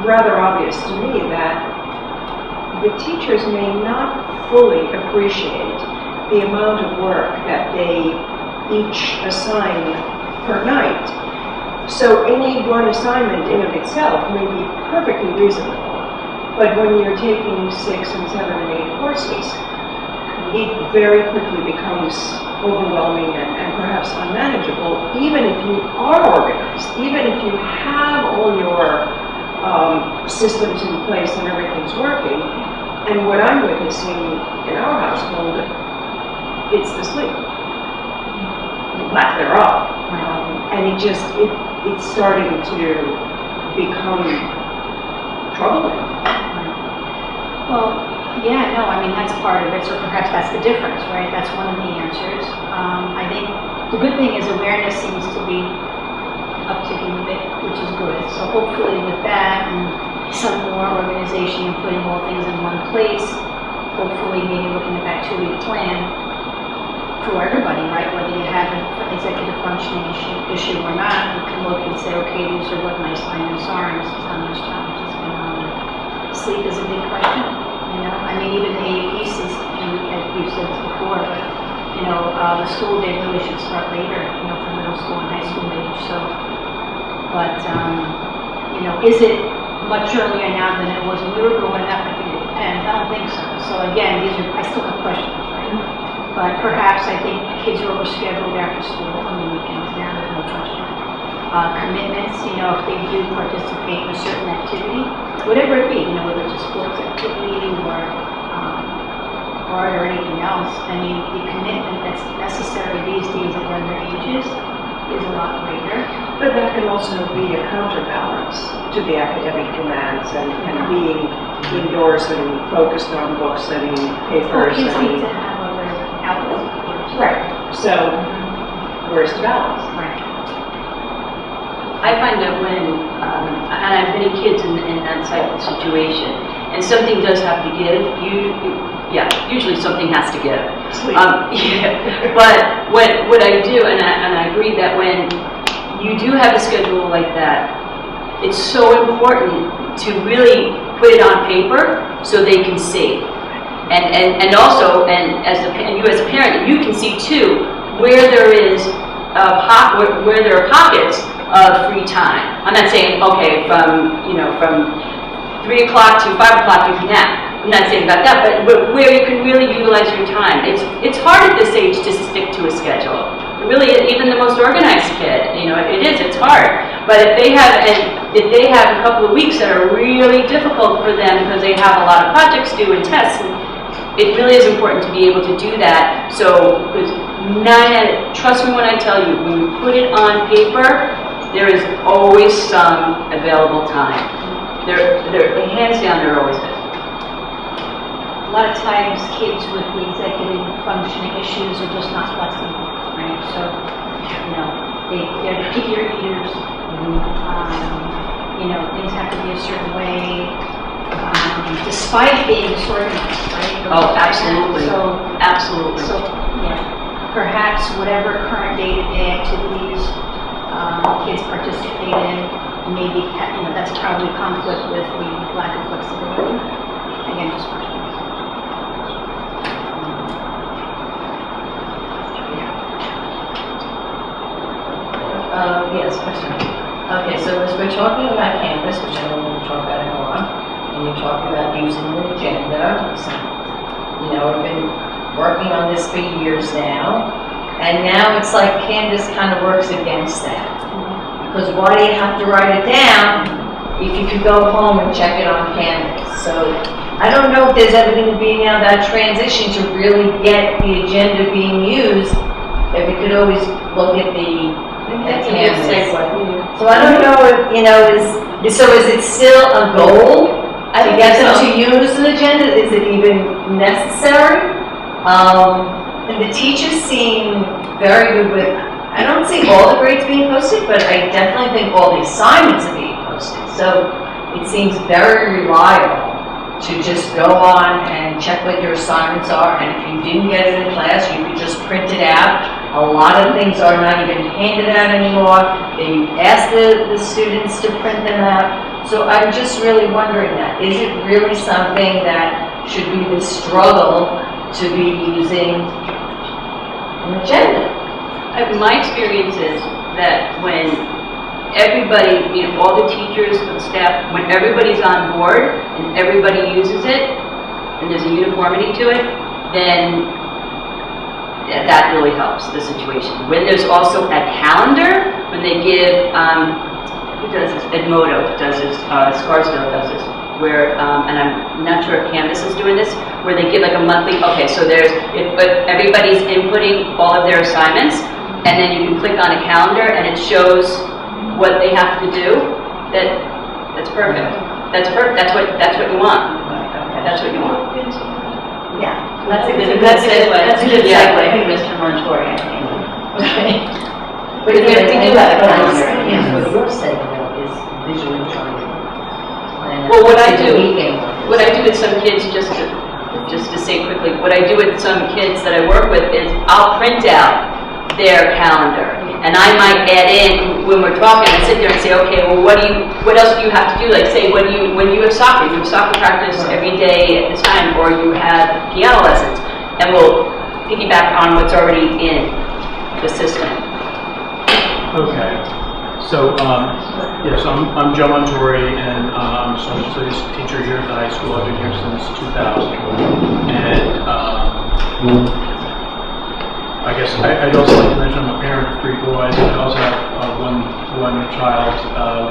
rather obvious to me that the teachers may not fully appreciate the amount of work that they each assign per night. So any one assignment in of itself may be perfectly reasonable, but when you're taking 6 and 7 and 8 courses, it very quickly becomes overwhelming and perhaps unmanageable, even if you are organized, even if you have all your systems in place and everything's working. And what I'm witnessing in our household, it's the sleep, lack thereof. And it's starting to become troubling. Well, Yeah, no, I mean, that's part of it, so perhaps that's the difference, right? That's one of the answers. I think the good thing is awareness seems to be upticking a bit, which is good. So hopefully with that and some more organization and putting all things in one place, hopefully maybe looking at that 2-week plan for everybody, right? Whether you have an executive functioning issue or not, you can look and say, okay, these are what my assignments are, and this is how much time is going on. Sleep is a big question, you know? I mean, even the AAP says, and we've said this before, but, you know, the school day really should start later, you know, for middle school and high school age, so. But, you know, is it much earlier now than it was when we were growing up? I think it depends. I don't think so. So again, I still have questions, right? But perhaps I think kids are overscheduled after school on the weekends now, there's no question. Commitments, you know, if they do participate in a certain activity, whatever it be, you know, whether it's a sports activity or art or anything else, I mean, the commitment that's necessary these days at younger ages is a lot greater. But that can also be a counterbalance to the academic demands and being indoors and focused on books and papers. Kids need to have other outlets, of course. Right. So where's the balance? Right. I find that when, and I've been in kids in that type of situation, and something does have to give, usually something has to give. But what I do, and I agree that when you do have a schedule like that, it's so important to really put it on paper so they can see. And also, and you as a parent, you can see too where there is where there are pockets of free time. I'm not saying, okay, from 3 o'clock to 5 o'clock you can nap. I'm not saying about that, but where you can really utilize your time. It's hard at this age to stick to a schedule. Really, even the most organized kid, you know, it's hard. But if they have a couple of weeks that are really difficult for them because they have a lot of projects due and tests, it really is important to be able to do that. So, trust me when I tell you, when you put it on paper, there is always some available time. Hands down, there always is. A lot of times kids with the executive functioning issues are just not flexible, right? So, you know, they're picky eaters. You know, things have to be a certain way, despite being disorganized, right? Oh, absolutely. Absolutely. So, yeah, perhaps whatever current day-to-day activities kids participate in, maybe, you know, that's probably conflict with the lack of flexibility. Again, just questions. Yes, question. Okay, so as we're talking about Canvas, which I don't want to talk about it more, and you're talking about using the agenda, you know, I've been working on this for years now, and now it's like Canvas kind of works against that. Because why do you have to write it down if you could go home and check it on Canvas? So I don't know if there's ever going to be now that transition to really get the agenda being used, if we could always look at the Canvas. So I don't know if, you know, is it still a goal to get them to use an agenda? Is it even necessary? And the teachers seem very good with, I don't see all the grades being posted, but I definitely think all the assignments are being posted. So it seems very reliable to just go on and check what your assignments are, and if you didn't get it in class, you could just print it out. A lot of things are not even handed out anymore. They ask the students to print them out. So I'm just really wondering that. Is it really something that should be the struggle to be using an agenda? My experience is that when everybody, you know, all the teachers and staff, when everybody's on board and everybody uses it, and there's a uniformity to it, then that really helps the situation. When there's also a calendar, when they give, who does this? Edmodo does this, Scarsdale does this, where, and I'm not sure if Canvas is doing this, where they give like a monthly, okay, so there's, if everybody's inputting all of their assignments, and then you can click on a calendar and it shows what they have to do, that's perfect. That's perfect. That's what you want. That's what you want. Yeah. That's a good That's a segue. good Yeah. segue, Mr. Montori, I think. Okay. But we do have a calendar, What yeah. you're saying though is visually trying. Well, what I do with some kids, just to say quickly, what I do with some kids that I work with is I'll print out their calendar, and I might add in when we're talking. I sit there and say, okay, well, what else do you have to do? Like, say, when you have soccer practice every day at this time, or you have piano lessons, and we'll piggyback on what's already in the system. Okay. So, yes, I'm Joe Montori, and I'm a social studies teacher here at the high school. I've been here since 2000. And I guess I'd also like to mention I'm a parent of 3 boys, and I also have one child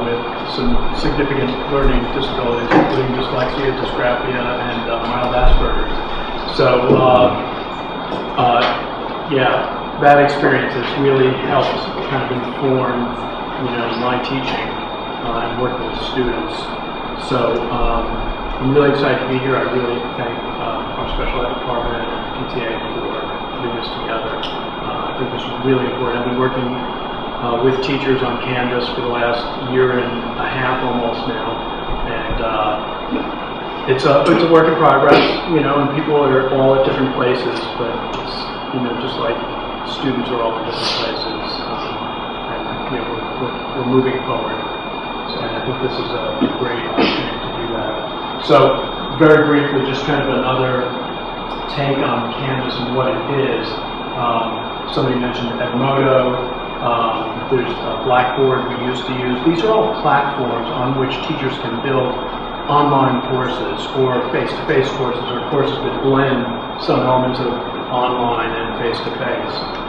with some significant learning disabilities, including dyslexia, dysgraphia, and mild Asperger's. So, yeah, that experience has really helped kind of inform my teaching and working with students. So I'm really excited to be here. I really thank our special ed department and PTA for putting this together. I think this is really important. I've been working with teachers on Canvas for the last year and a half almost now, and it's a work in progress, and people are all at different places, but it's just like students are all in different places. We're moving forward, and I think this is a great opportunity to do that. So, very briefly, just kind of another take on Canvas and what it is. Somebody mentioned Edmodo. There's Blackboard we used to use. These are all platforms on which teachers can build online courses or face-to-face courses or courses that blend some elements of online and face-to-face.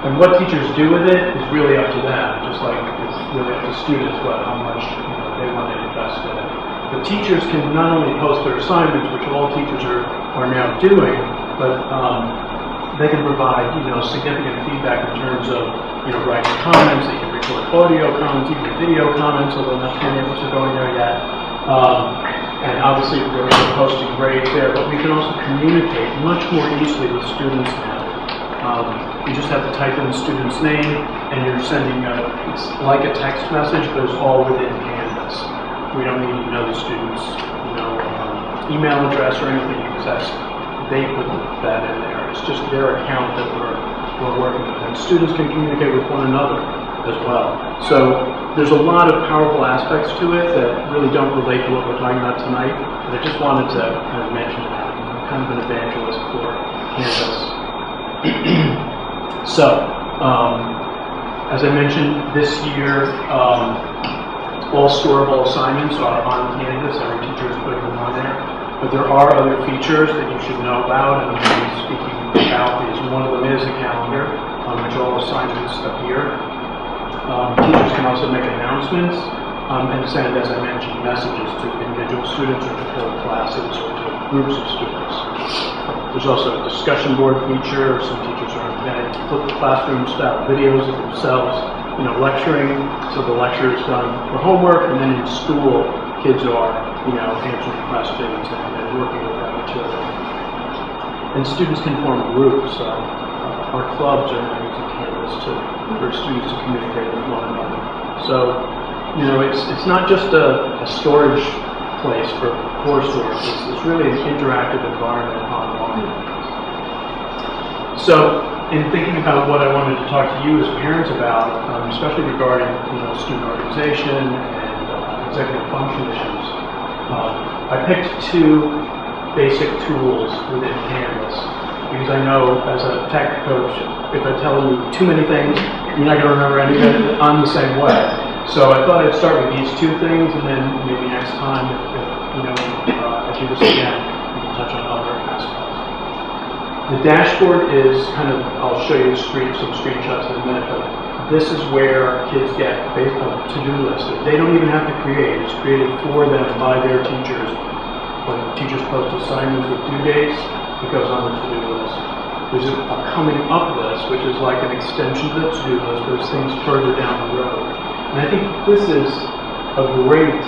And what teachers do with it is really up to them, just like it's really up to students how much they want to invest in it. But teachers can not only post their assignments, which all teachers are now doing, but they can provide significant feedback in terms of writing comments. They can record audio comments, even video comments, although not many of us are going there yet. And obviously we're posting grades there, but we can also communicate much more easily with students now. You just have to type in the student's name, and you're sending it's like a text message, but it's all within Canvas. We don't need to know the student's, email address or anything, because they put that in there. It's just their account that we're working with, and students can communicate with one another as well. So there's a lot of powerful aspects to it that really don't relate to what we're talking about tonight, but I just wanted to kind of mention that. I'm kind of an evangelist for Canvas. So, as I mentioned, this year, all storable assignments are on Canvas. Every teacher is putting them on there. But there are other features that you should know about, and I'm going to be speaking about these. One of them is a calendar on which all assignments appear. Teachers can also make announcements and send, as I mentioned, messages to individual students or to whole classes or to groups of students. There's also a discussion board feature. Some teachers are inventing flip classroom style videos of themselves, lecturing. So the lecture is done for homework, and then in school, kids are, answering questions and working with that material. And students can form groups. Our clubs are now using Canvas for students to communicate with one another. So, it's not just a storage place for coursework. It's really an interactive environment online. So, in thinking about what I wanted to talk to you as parents about, especially regarding student organization and executive function issues, I picked 2 basic tools within Canvas, because I know as a tech coach, if I tell you too many things, you're not going to remember any of it on the same way. So I thought I'd start with these 2 things, and then maybe next time, if I do this again, we can touch on other aspects. The dashboard is I'll show you some screenshots in a minute, but this is where kids get based on a to-do list that they don't even have to create. It's created for them by their teachers. When teachers post assignments with due dates, it goes on the to-do list. There's a coming up list, which is like an extension to the to-do list, but it's things further down the road. And I think this is a great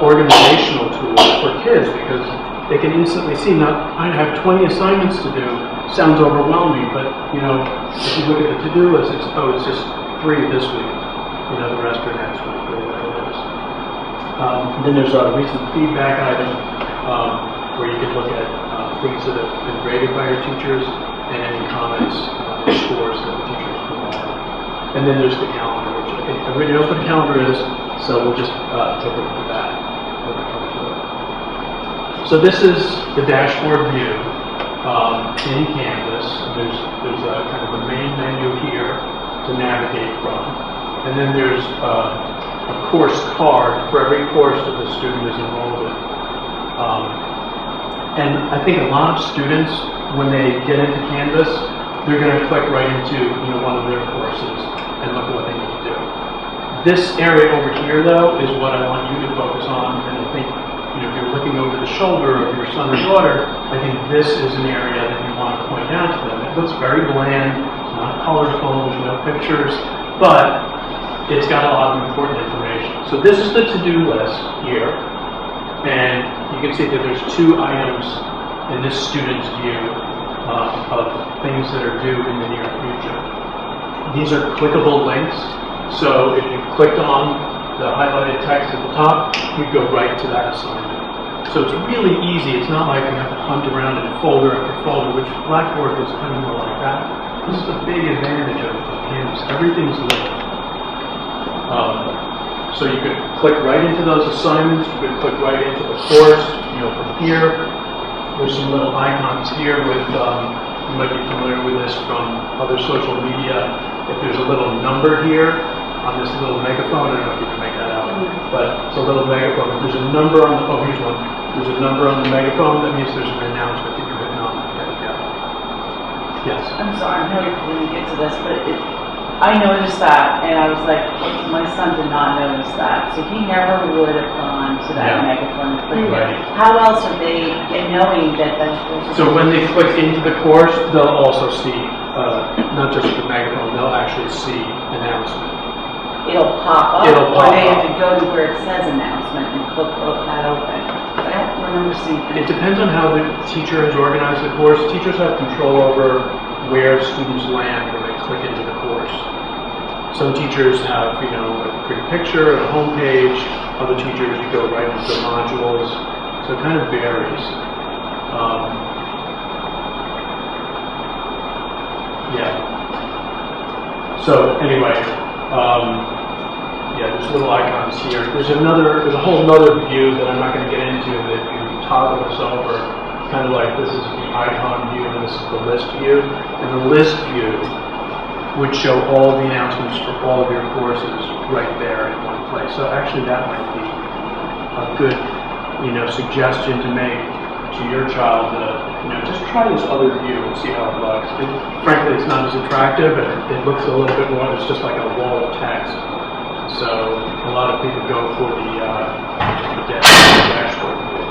organizational tool for kids, because they can instantly see, now, I have 20 assignments to do, sounds overwhelming, but, you know, if you look at the to-do list, it's, oh, it's just 3 this week, you know, the rest are next week, whatever it is. Then there's a recent feedback item, where you can look at things that have been graded by your teachers and any comments and scores that the teachers provide. And then there's the calendar, which I think everybody knows what a calendar is, so we'll just take a look at that when we come to it. So this is the dashboard view in Canvas. There's a kind of a main menu here to navigate from. And then there's a course card for every course that the student is enrolled in. And I think a lot of students, when they get into Canvas, they're going to click right into, you know, one of their courses and look at what they need to do. This area over here, though, is what I want you to focus on. And I think, you know, if you're looking over the shoulder of your son or daughter, I think this is an area that you want to point out to them. It looks very bland, it's not colorful, there's no pictures, but it's got a lot of important information. So this is the to-do list here. And you can see that there's 2 items in this student's view of things that are due in the near future. These are clickable links, so if you clicked on the highlighted text at the top, you go right to that assignment. So it's really easy. It's not like you have to hunt around in folder after folder, which Blackboard was kind of more like that. This is a big advantage of Canvas. Everything's linked. So you could click right into those assignments, you could click right into the course, you know, from here. There's some little icons here with, you might be familiar with this from other social media. If there's a little number here on this little megaphone, I don't know if you can make that out, but it's a little megaphone. If there's a number on the, oh, here's one. There's a number on the megaphone, that means there's an announcement that you're hitting on. There you go. Yes? I'm sorry, I know you're going to get to this, but I noticed that, and I was like, my son did not notice that, so he never would have gone to that megaphone. Right. How else are they knowing that that's... So when they click into the course, they'll also see, not just the megaphone, they'll actually see announcement. It'll pop up, It'll pop or they have up. to go to where it says announcement and click that open. I don't remember seeing It that. depends on how the teacher has organized the course. Teachers have control over where students land when they click into the course. Some teachers have, you know, a pretty picture, a home page. Other teachers, you go right into the modules. So it kind of varies. Yeah. So anyway, yeah, there's little icons here. There's a whole nother view that I'm not going to get into that if you toggle this over, kind of like this is the icon view and this is the list view. And the list view would show all the announcements for all of your courses right there in one place. So actually that might be a good, you know, suggestion to make to your child to, you know, just try this other view and see how it looks. Frankly, it's not as attractive, and it looks a little bit more, it's just like a wall of text. So a lot of people go for the dashboard view.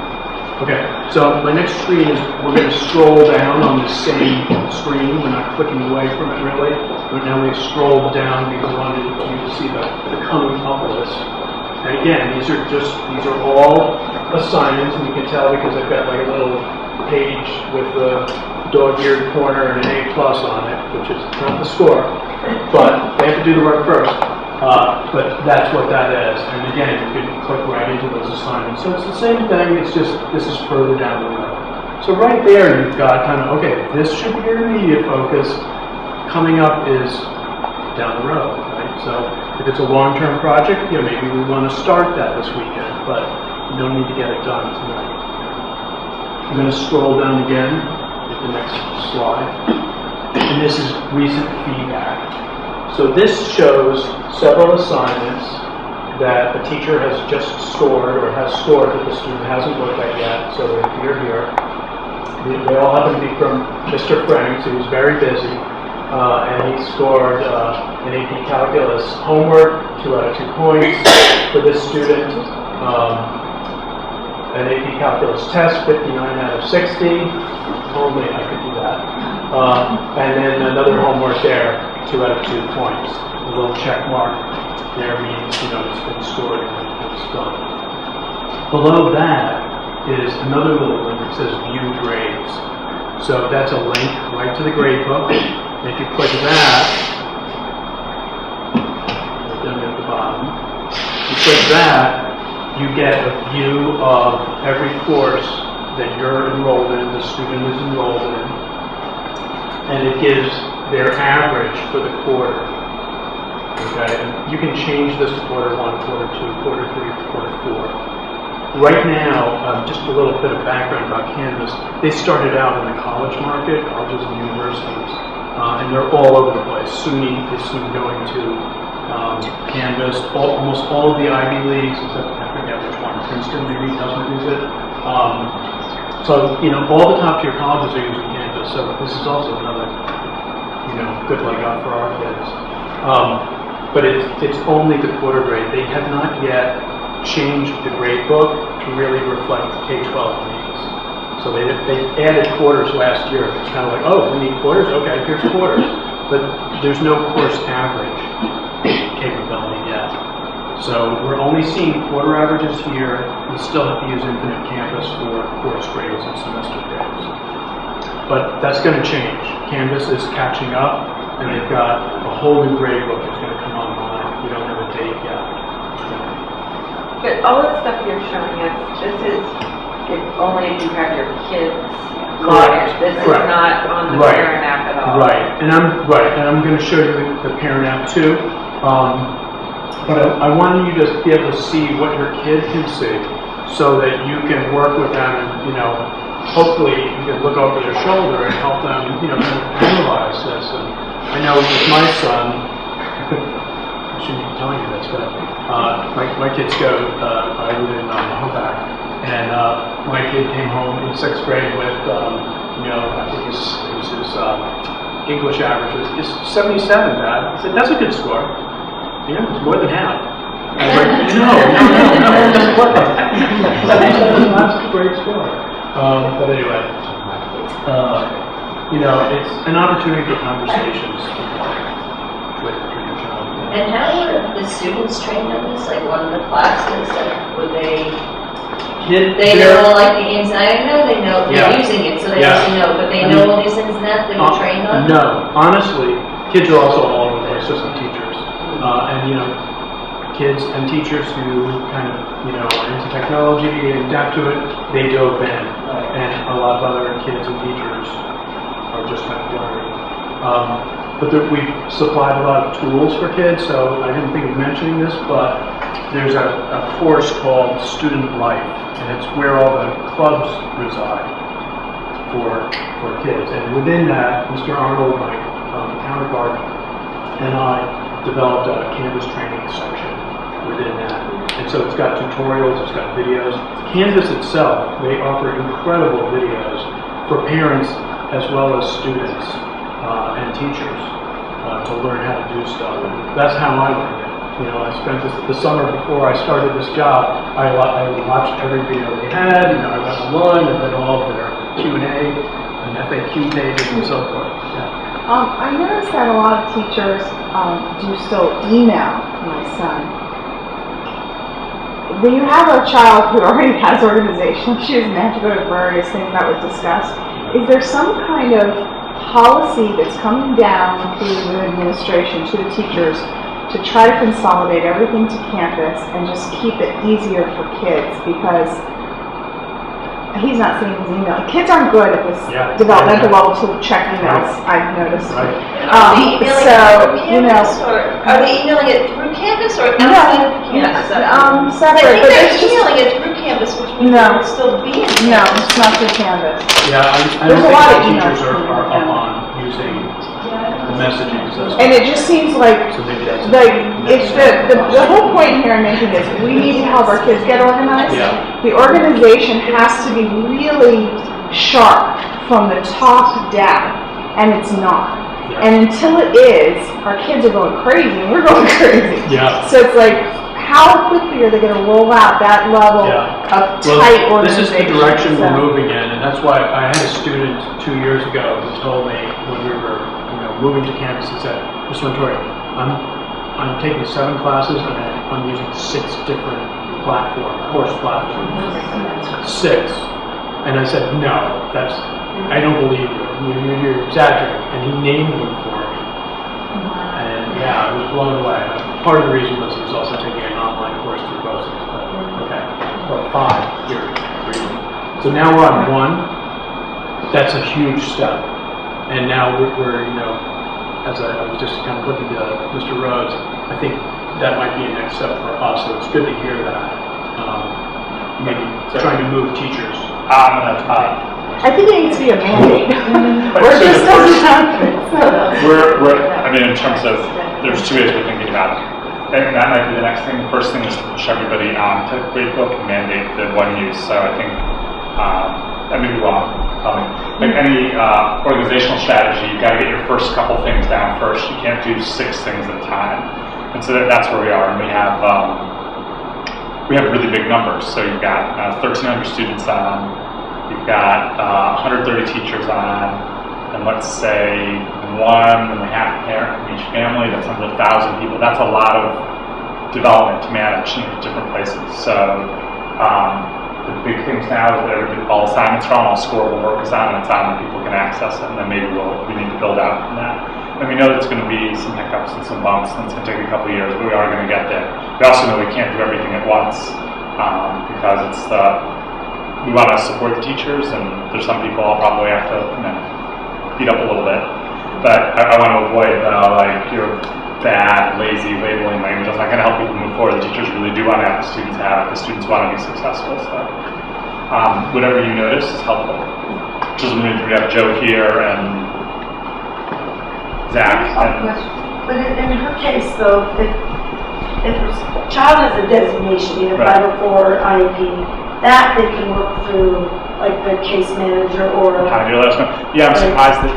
Okay, so my next screen is, we're going to scroll down on the same screen. We're not clicking away from it really, but now we've scrolled down because I wanted you to see the coming up list. And again, these are all assignments, and you can tell because I've got like a little page with the dog-eared corner and an A+ on it, which is not the score, but they have to do the work first. But that's what that is. And again, you can click right into those assignments. So it's the same thing, it's just, this is further down the road. So right there, you've got kind of, okay, this should be your immediate focus. Coming up is down the road, right? So if it's a long-term project, you know, maybe we want to start that this weekend, but you don't need to get it done tonight. I'm going to scroll down again at the next slide. And this is recent feedback. So this shows several assignments that the teacher has just scored or has scored that the student hasn't looked at yet, so they're here. They all happen to be from Mr. Franks, who was very busy, and he scored an AP Calculus homework, 2 out of 2 points for this student. An AP Calculus test, 59 out of 60. Only I could do that. And then another homework there, 2 out of 2 points. A little check mark there means, you know, it's been scored and it's done. Below that, is another little link that says View Grades. So that's a link right to the grade book. And if you click that, down at the bottom, you click that, you get a view of every course that you're enrolled in, the student is enrolled in, and it gives their average for the quarter. Okay, and you can change this to quarter 1, quarter 2, quarter 3, quarter 4. Right now, just a little bit of background about Canvas. They started out in the college market, colleges and universities, and they're all over the place. SUNY is soon going to Canvas. Almost all of the Ivy Leagues, except I forget which one, Princeton maybe doesn't use it. So, you know, all the top tier colleges are using Canvas, so this is also another, you know, good leg up for our kids. But it's only the quarter grade. They have not yet changed the grade book to really reflect K-12 needs. So they added quarters last year. It's kind of like, oh, we need quarters? Okay, here's quarters. But there's no course average capability yet. So we're only seeing quarter averages here. We still have to use Infinite Canvas for course grades and semester grades. But that's going to change. Canvas is catching up, and they've got a whole new grade book that's going to come online. We don't have a date yet. But all the stuff you're showing us, this is only if you have your kids log in. This is not on the parent app at all. Right, and I'm going to show you the parent app too. But I wanted you to be able to see what your kid can see, so that you can work with them, and hopefully you can look over their shoulder and help them, kind of analyze this. And I know with my son, I shouldn't be telling you this, but my kids go. I live in Hoback, and my kid came home in 6th grade with, I think his English average is 77, Dad. I said, that's a good score. It's more than half. I was like, no. That's a great score. But anyway, it's an opportunity for conversations with your child. And how are the students trained on this? Like one of the classes, would they know like the ins and outs? I know they know they're using it, so they actually know, but they know all these ins and outs that you're trained on? No, honestly, kids are also all over the place, just like teachers. Kids and teachers who kind of, are into technology and adapt to it, they dove in. And a lot of other kids and teachers are just kind of learning. But we've supplied a lot of tools for kids, so I didn't think of mentioning this, but there's a course called Student Life, and it's where all the clubs reside for kids. And within that, Mr. Arnold, my counterpart, and I developed a Canvas training section within that. And so it's got tutorials, it's got videos. Canvas itself, they offer incredible videos for parents as well as students and teachers to learn how to do stuff. And that's how I learned it. I spent the summer before I started this job, I watched every video they had, I went online and read all of their Q&A and FAQ pages and so forth. Yeah. I noticed that a lot of teachers do still email my son. When you have a child who already has organizational issues and they have to go to various things that was discussed, is there some kind of policy that's coming down through the administration to the teachers to try to consolidate everything to Canvas and just keep it easier for kids? Because he's not seeing his email. Kids aren't good at this developmental level to check emails, I've noticed. Are they emailing it through Canvas, or are they emailing it through Canvas or outside of Canvas? Separate. I think they're emailing it through Canvas, which means it would still be in Canvas. No, it's not through Canvas. Yeah, I don't think the teachers are up on using the messaging system. And it just seems like, it's the whole point here I'm making is we need to help our kids get organized. Yeah. The organization has to be really sharp from the top down, and it's not. Yeah. And until it is, our kids are going crazy, and we're going crazy. Yeah. So it's like, how quickly are they going to roll out that level of tight organization? This is the direction we're moving in, and that's why I had a student 2 years ago who told me when we were moving to Canvas, he said, Mr. Montori, I'm taking 7 classes and I'm using 6 different platform, course platform. 6. And I said, no, I don't believe you. You're exaggerating. And he named them for me. And yeah, I was blown away. Part of the reason was he was also taking an online course through BOCES. But okay, so 5 here. 3. So now we're on 1. That's a huge step. And now we're as I was just kind of looking to Mr. Rhodes, I think that might be a next step for us. So it's good to hear that. Maybe trying to move teachers. I think it needs to be a mandate. Or Or just doesn't happen. I mean, in terms of, there's 2 ways we're thinking about it. And that might be the next thing. The first thing is to push everybody onto Gradebook and mandate the 1 use. So I think, I may be wrong, like any organizational strategy, you've got to get your first couple things down first. You can't do 6 things at a time. And so that's where we are. And we have really big numbers. So you've got 1,300 students on, you've got 130 teachers on, and let's say 1.5 parent from each family. That's under 1,000 people. That's a lot of development to manage in different places. So the big things now is that all assignments are on, all scoreable work is on, and it's on, and people can access it. And then maybe we need to build out from that. And we know there's going to be some hiccups and some bumps, and it's going to take a couple of years, but we are going to get there. We also know we can't do everything at once because we want to support the teachers, and there's some people I'll probably have to beat up a little bit. But I want to avoid your bad, lazy labeling language. That's not going to help people move forward. The teachers really do want to have the students have it. The students want to be successful. So whatever you notice is helpful. Which doesn't mean we have Joe here and Zach. But in her case, though, if a child has a designation, either 504 or IEP, that they can work through, like the case manager or. Let us know. Yeah, I'm surprised that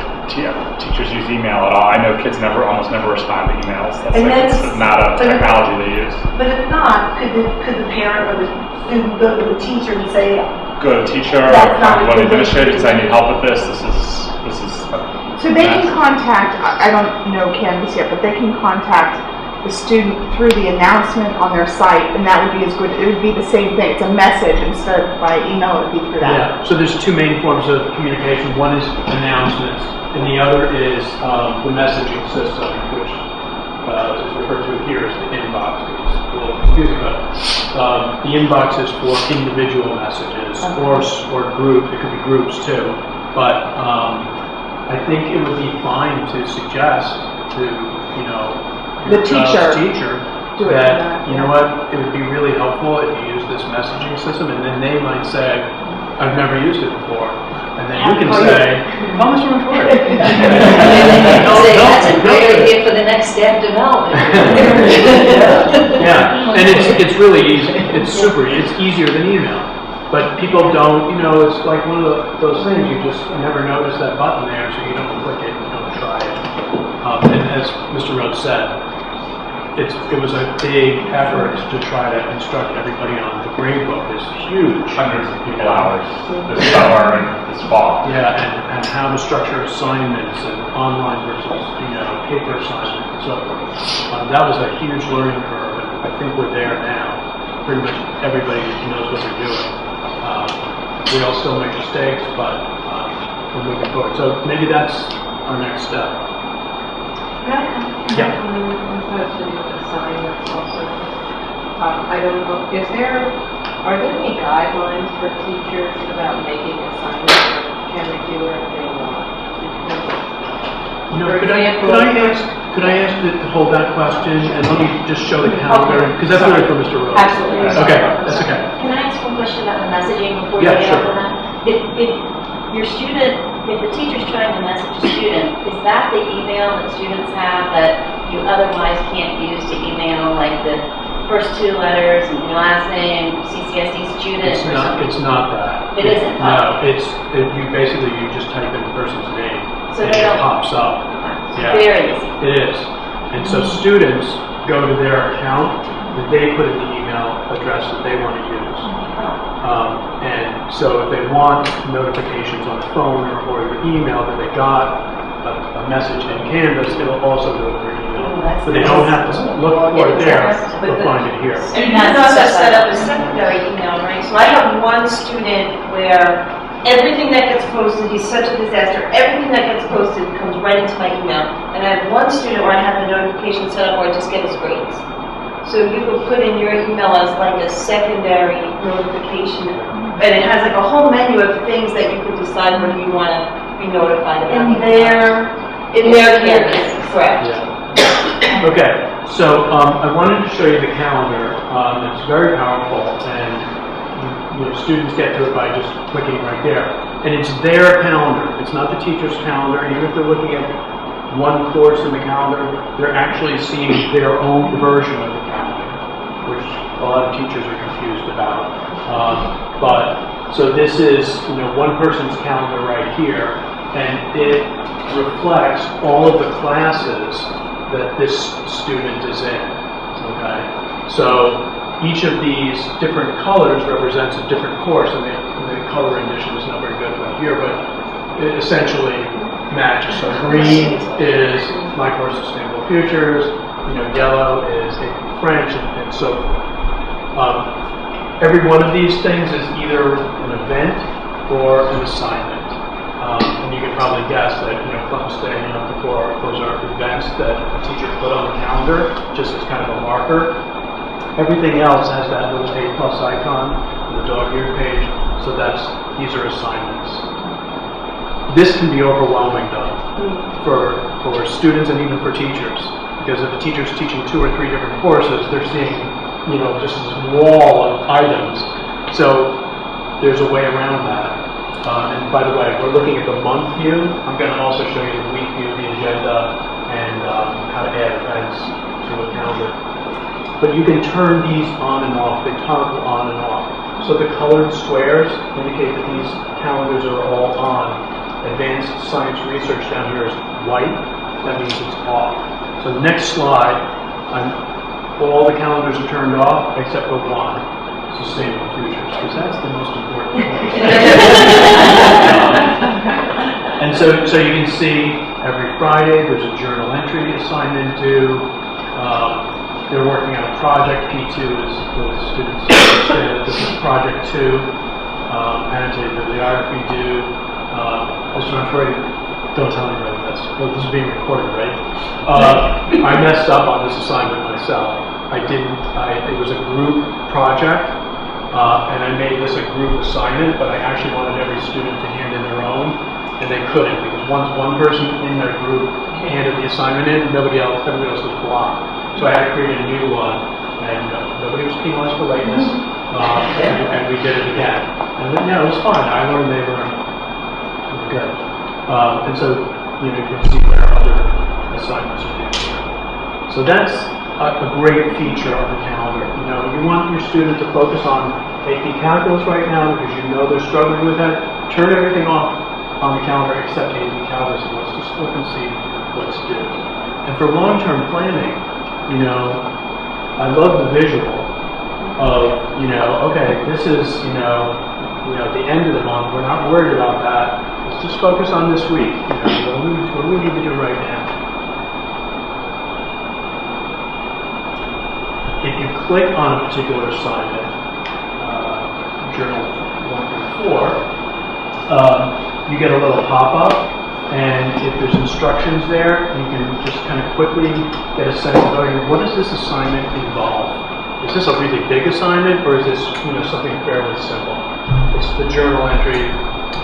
teachers use email at all. I know kids almost never respond to emails. That's it's not a technology they use. But if not, could the parent or the student go to the teacher and say, go to the teacher or come to an administrator and say, I need help with this. This is. So they can contact, I don't know Canvas yet, but they can contact the student through the announcement on their site, and that would be as good. It would be the same thing. It's a message instead of by email. It would be through that. Yeah. So there's 2 main forms of communication. One is announcements, and the other is the messaging system, which is referred to here as the inbox, which is a little confusing. But the inbox is for individual messages or group. It could be groups too. But I think it would be fine to suggest to the teacher that, you know what, it would be really helpful if you use this messaging system, and then they might say, I've never used it before. And then you can say, call Mr. McCord. That's a great idea for the next staff development. Yeah, and it's really easy. It's super, it's easier than email. But people don't, it's like one of those things, you just never notice that button there, so you don't click it, you don't try it. And as Mr. Rhodes said, it was a big effort to try to instruct everybody on the Gradebook. It's huge. Hundreds of people hours this summer and this fall. Yeah, and how to structure assignments and online versus, paper assignments and so forth. That was a huge learning curve, and I think we're there now. Pretty much everybody knows what they're doing. We all still make mistakes, but we're moving forward. So maybe that's our next step. Yeah. Assignments also. I don't know, are there any guidelines for teachers about making assignments, or can they do it if they want? Could I ask to hold that question, and let me just show the calendar, because that's really for Mr. Rhodes. Absolutely. Okay, that's okay. Can I ask one question about the messaging before Yeah, you get sure. on that? If the teacher's trying to message a student, is that the email that students have that you otherwise can't use to email, like the first 2 letters and your last name, CCSD student or something? It's not that. It isn't? No, you just type in the person's name, So and they it don't- pops up. It's Yeah. very easy. It is. And so students go to their account, and they put in the email address that they want to use. And so if they want notifications on the phone or the email that they got a message in Canvas, it'll also go to their email. but they don't have to look for it there, they'll find it here. And you can also set up a secondary email, right? So I have one student where everything that gets posted, he's such a disaster, everything that gets posted comes right into my email. And I have one student where I have the notification set up where I just get his grades. So you could put in your email as like a secondary notification, and it has like a whole menu of things that you could decide whether you want to be notified about. In their campus, correct. Yeah. Okay, so I wanted to show you the calendar. It's very powerful, and you know, students get to it by just clicking right there. And it's their calendar. It's not the teacher's calendar. Even if they're looking at one course in the calendar, they're actually seeing their own version of the calendar, which a lot of teachers are confused about. So this is, you know, one person's calendar right here, and it reflects all of the classes that this student is in. Okay, so each of these different colors represents a different course, and the color rendition is not very good right here, but it essentially matches. So green is my course, Sustainable Futures. You know, yellow is French, and so forth. Every one of these things is either an event or an assignment. And you can probably guess that, you know, Club Stay and Up Before, those are events that a teacher put on the calendar, just as kind of a marker. Everything else has that little A+ icon on the dog-eared page, so these are assignments. This can be overwhelming, though, for students and even for teachers, because if a teacher's teaching 2 or 3 different courses, they're seeing, you know, just this wall of items. So there's a way around that. And by the way, we're looking at the month view. I'm going to also show you the week view, the agenda, and how to add events to a calendar. But you can turn these on and off. They toggle on and off. So the colored squares indicate that these calendars are all on. Advanced Science Research down here is white. That means it's off. So the next slide, all the calendars are turned off except for one, Sustainable Futures, because that's the most important thing. And so you can see every Friday there's a journal entry assignment due. They're working on a project. P2 is the students say that this is project 2. Annotated bibliography due. Also, I'm afraid, don't tell anybody this. Well, this is being recorded, right? I messed up on this assignment myself. It was a group project, and I made this a group assignment, but I actually wanted every student to hand in their own, and they couldn't, because once one person in their group handed the assignment in, everybody else was blocked. So I had to create a new one, and nobody was penalized for lateness, and we did it again. And then, yeah, it was fun. I learned, they learned. We were good. And so, you know, you can see where other assignments are due here. So that's a great feature on the calendar. You know, you want your student to focus on AP Calculus right now because you know they're struggling with that. Turn everything off on the calendar except AP Calculus, and let's just look and see what's due. And for long-term planning, you know, I love the visual of, you know, okay, this is, you know, the end of the month. We're not worried about that. Let's just focus on this week. You know, what do we need to do right now? If you click on a particular assignment, Journal 1 through 4, you get a little pop-up, and if there's instructions there, you can just kind of quickly get a sense of, okay, what does this assignment involve? Is this a really big assignment, or is this, you know, something fairly simple? It's the journal entry.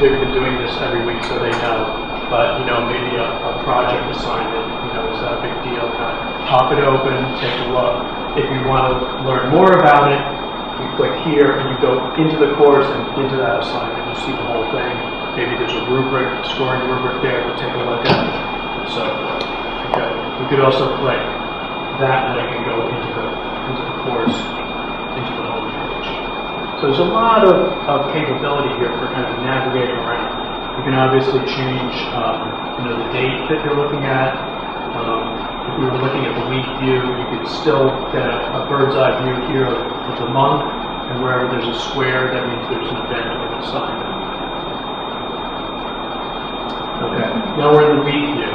They've been doing this every week, so they know. But, you know, maybe a project assignment, you know, is that a big deal? Kind of pop it open, take a look. If you want to learn more about it, you click here and you go into the course and into that assignment. You see the whole thing. Maybe there's a rubric, scoring rubric there to take a look at, and so forth. Okay. You could also click that link and go into the course, into the home page. So there's a lot of capability here for kind of navigating around. You can obviously change, you know, the date that you're looking at. If we were looking at the week view, you could still get a bird's eye view here of the month, and wherever there's a square, that means there's an event or an assignment. Okay, now we're in the week view,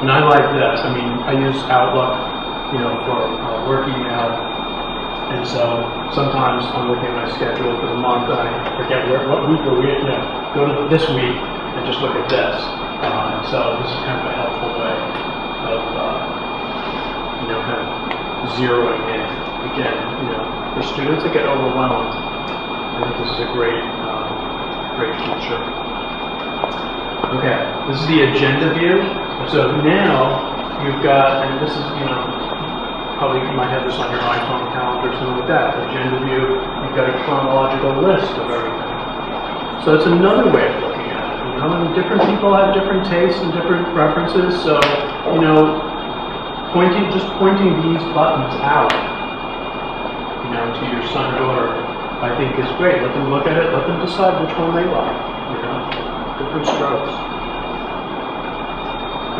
and I like this. I mean, I use Outlook for work email. And so sometimes I'm looking at my schedule for the month and I forget what week are we in. Go to this week and just look at this. And so this is kind of a helpful way of, kind of zeroing in. Again, for students that get overwhelmed, I think this is a great feature. Okay, this is the agenda view. So now you've got, and this is, probably you might have this on your iPhone calendar or something like that. Agenda view, you've got a chronological list of everything. So it's another way of looking at it. And different people have different tastes and different preferences. So, pointing these buttons out, to your son or daughter, I think is great. Let them look at it. Let them decide which one they like. Different strokes.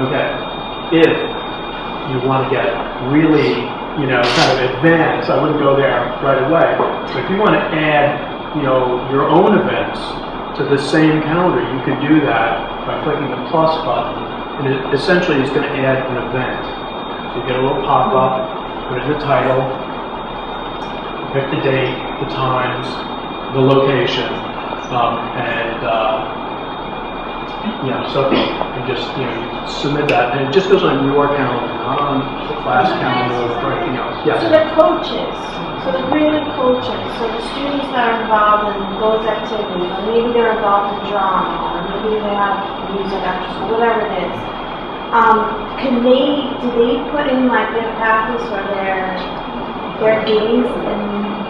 Okay. If you want to get really, kind of advanced, I wouldn't go there right away. But if you want to add, your own events to the same calendar, you could do that by clicking the plus button. And it essentially is going to add an event. So you get a little pop-up, put in the title, pick the date, the times, the location, so you just, you submit that, and it just goes on your calendar, not on the class calendar or anything else. Yes? So the coaches, really coaches, so the students that are involved in those activities, or maybe they're involved in drama, or maybe they have music after school, whatever it is, do they put in like their practice or their games in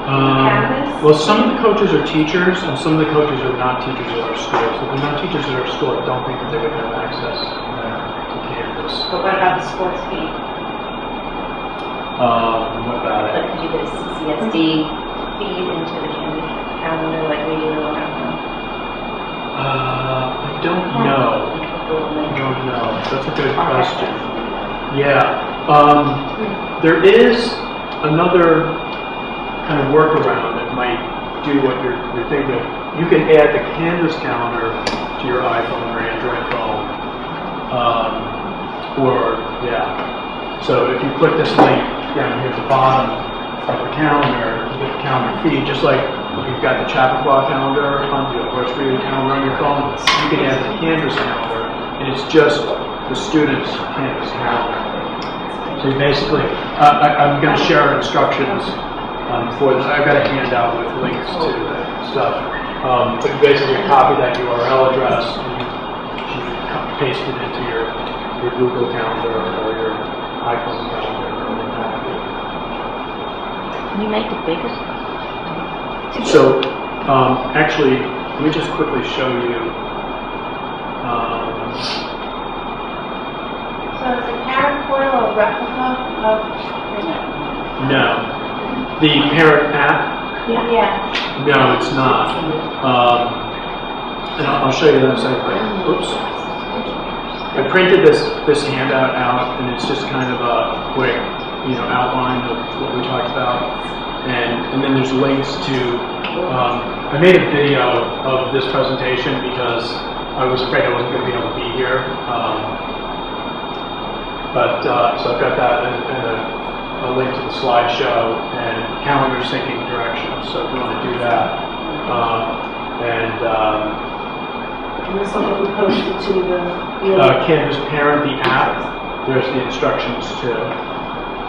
Canvas? Well, some of the coaches are teachers, and some of the coaches are not teachers at our school. So if they're not teachers at our school, I don't think that they would have access to Canvas. But what about the sports feed? What about it? Like, could you get a CCSD feed into the calendar like we do or something? I don't know. That's a good question. Yeah. There is another kind of workaround that might do what you're thinking of. You can add the Canvas calendar to your iPhone or Android phone. So if you click this link down here at the bottom of the calendar, you get the calendar feed, just like you've got the Chappaqua calendar on the Horse Reading calendar on your phone, you can add the Canvas calendar, and it's just the student's Canvas calendar. So you basically, I'm going to share instructions for this. I've got a handout with links to stuff. But you basically copy that URL address and you paste it into your Google Calendar or your iPhone calendar or what have you. Can you make it bigger? So, actually, let me just quickly show you. So is the parent portal a replica of? No. The parent app? Yeah. No, it's not. And I'll show you that in a second. Oops. I printed this handout out, and it's just kind of a quick, outline of what we talked about. And then there's links to, I made a video of this presentation because I was afraid I wasn't going to be able to be here. So I've got that and a link to the slideshow and calendar syncing directions. So if you want to do that, And this one will be posted to the. Canvas Parent, the app, there's the instructions too.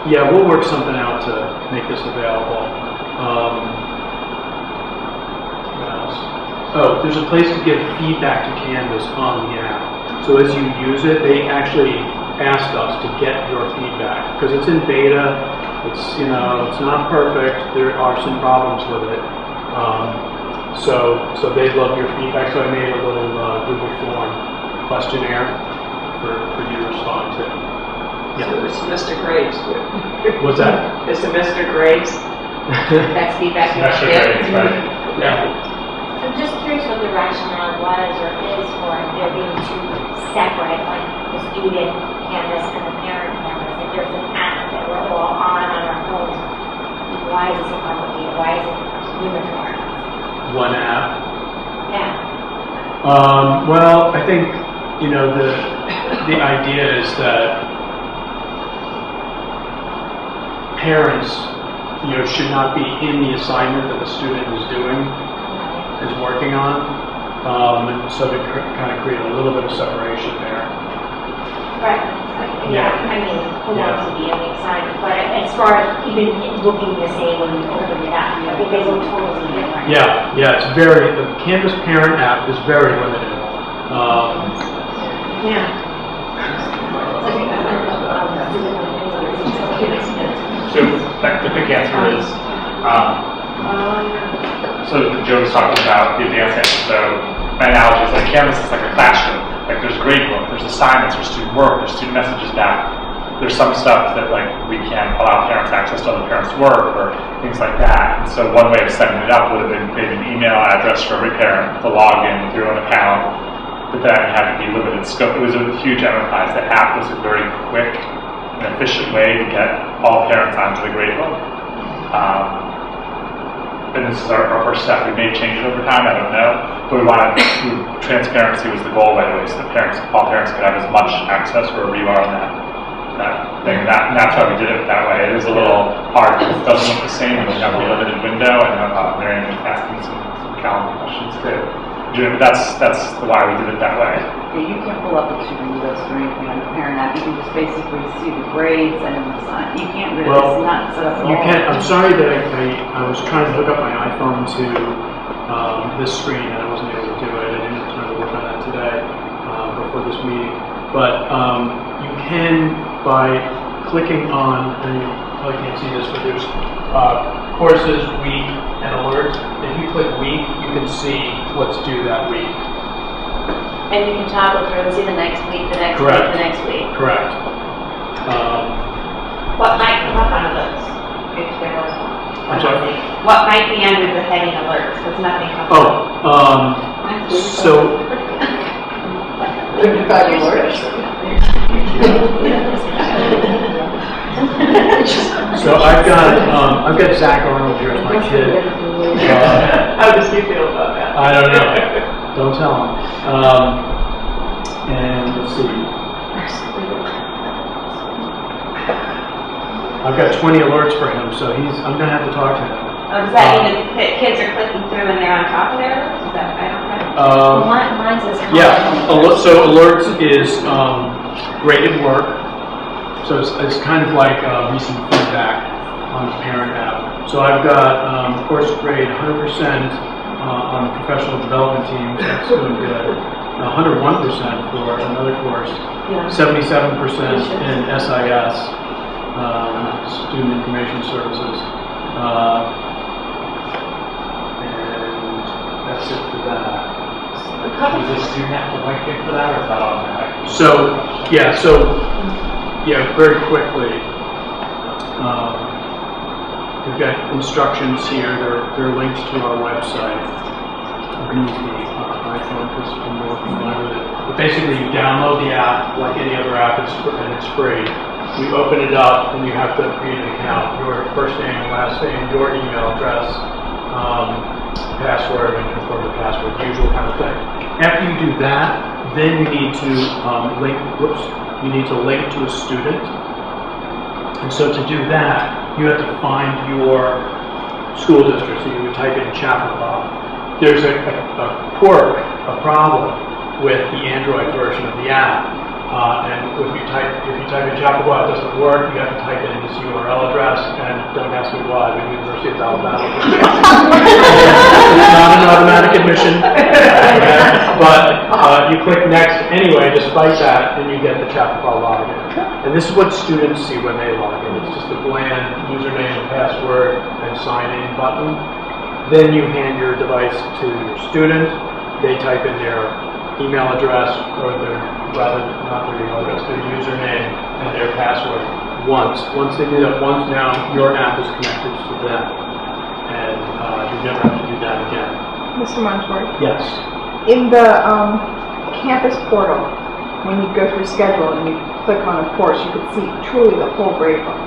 Yeah, we'll work something out to make this available. What else? Oh, there's a place to give feedback to Canvas on the app. So as you use it, they actually ask us to get your feedback because it's in beta. It's it's not perfect. There are some problems with it. So they love your feedback. So I made a little Google form questionnaire for you to respond to. Yeah. So it's Mr. Graves. What's that? It's a Mr. Graves. That's feedback. That's great, right? Yeah. I'm just curious what the rationale was or is for there being two separate, like the student Canvas and the parent Canvas. If there's an app that we're all on our phones, why is it so complicated? Why is it uniform? One app. Yeah. Well, I think the idea is that parents, should not be in the assignment that the student is doing, is working on. And so to kind of create a little bit of separation there. Right, yeah, I mean, who wants to be on the assignment, but as far as even looking the same when you open it up, I think they look totally different. Yeah, it's the Canvas Parent app is very limited. So the quick answer is, so Joe was talking about the advanced answer. So my analogy is like Canvas is like a classroom. Like there's gradebook, there's assignments, there's student work, there's student messages back. There's some stuff that like we can't allow parents access to other parents' work or things like that. And so one way of setting it up would have been maybe an email address for every parent to log in with your own account, but then had to be limited scope. It was a huge enterprise. The app was a very quick and efficient way to get all parents onto the gradebook. And this is our first step. We may change it over time, I don't know. But we wanted transparency was the goal right away, so that all parents could have as much access wherever you are on that thing. And that's why we did it that way. It is a little hard because it doesn't look the same and you have a limited window. And Marianne was asking some calendar questions too. But that's why we did it that way. Yeah, you can't pull up a to-do list or anything on the parent app. You can just basically see the grades and the sign. You can't really, it's not set up at all. You can't. I'm sorry that I was trying to hook up my iPhone to this screen and I wasn't able to do it. I didn't have time to work on that today before this meeting. But you can, by clicking on, and you probably can't see this, but there's courses, week, and alerts. If you click week, you can see what's due that week. And you can toggle through and see the next week, the next Correct. week, the next week. Correct. What might come up on alerts? If there was one. I'm sorry? What might be under the heading alerts? Because nothing comes up. So. So I've got Zach Arnold here as my kid. How does he feel about that? I don't know. Don't tell him. And let's see. I've got 20 alerts for him, so I'm going to have to talk to him. Does that mean that kids are clicking through and they're on top of there? Is that, I don't know. Mine says. Yeah, so alerts is graded work. So it's kind of like recent feedback on the parent app. So I've got course grade 100% on the professional development team. That's doing good. 101% for another course. 77% in SIS, Student Information Services. And that's it for that. Does the student have to link in for that, or is that automatic? Very quickly. We've got instructions here. They're links to our website. You can use the iPhone because I'm more familiar with it. But basically, you download the app like any other app, and it's free. You open it up, and you have to create an account. Your first name and last name, your email address, password, and confirm the password, the usual kind of thing. After you do that, then you need to link to a student. And so to do that, you have to find your school district. So you would type in Chappaqua. There's a quirk, a problem with the Android version of the app. And if you type in Chappaqua, it doesn't work. You have to type in this URL address, and don't ask me why, the University of Alabama. It's not an automatic admission, but you click next anyway, despite that, and you get the Chappaqua login. And this is what students see when they log in. It's just a bland username, password, and sign in button. Then you hand your device to your student. They type in their email address, or not their email address, their username and their password once. Once they do that once, now your app is connected to them. And you never have to do that again. Mr. Montour? Yes. In the campus portal, when you go through schedule and you click on a course, you can see truly the whole grade book.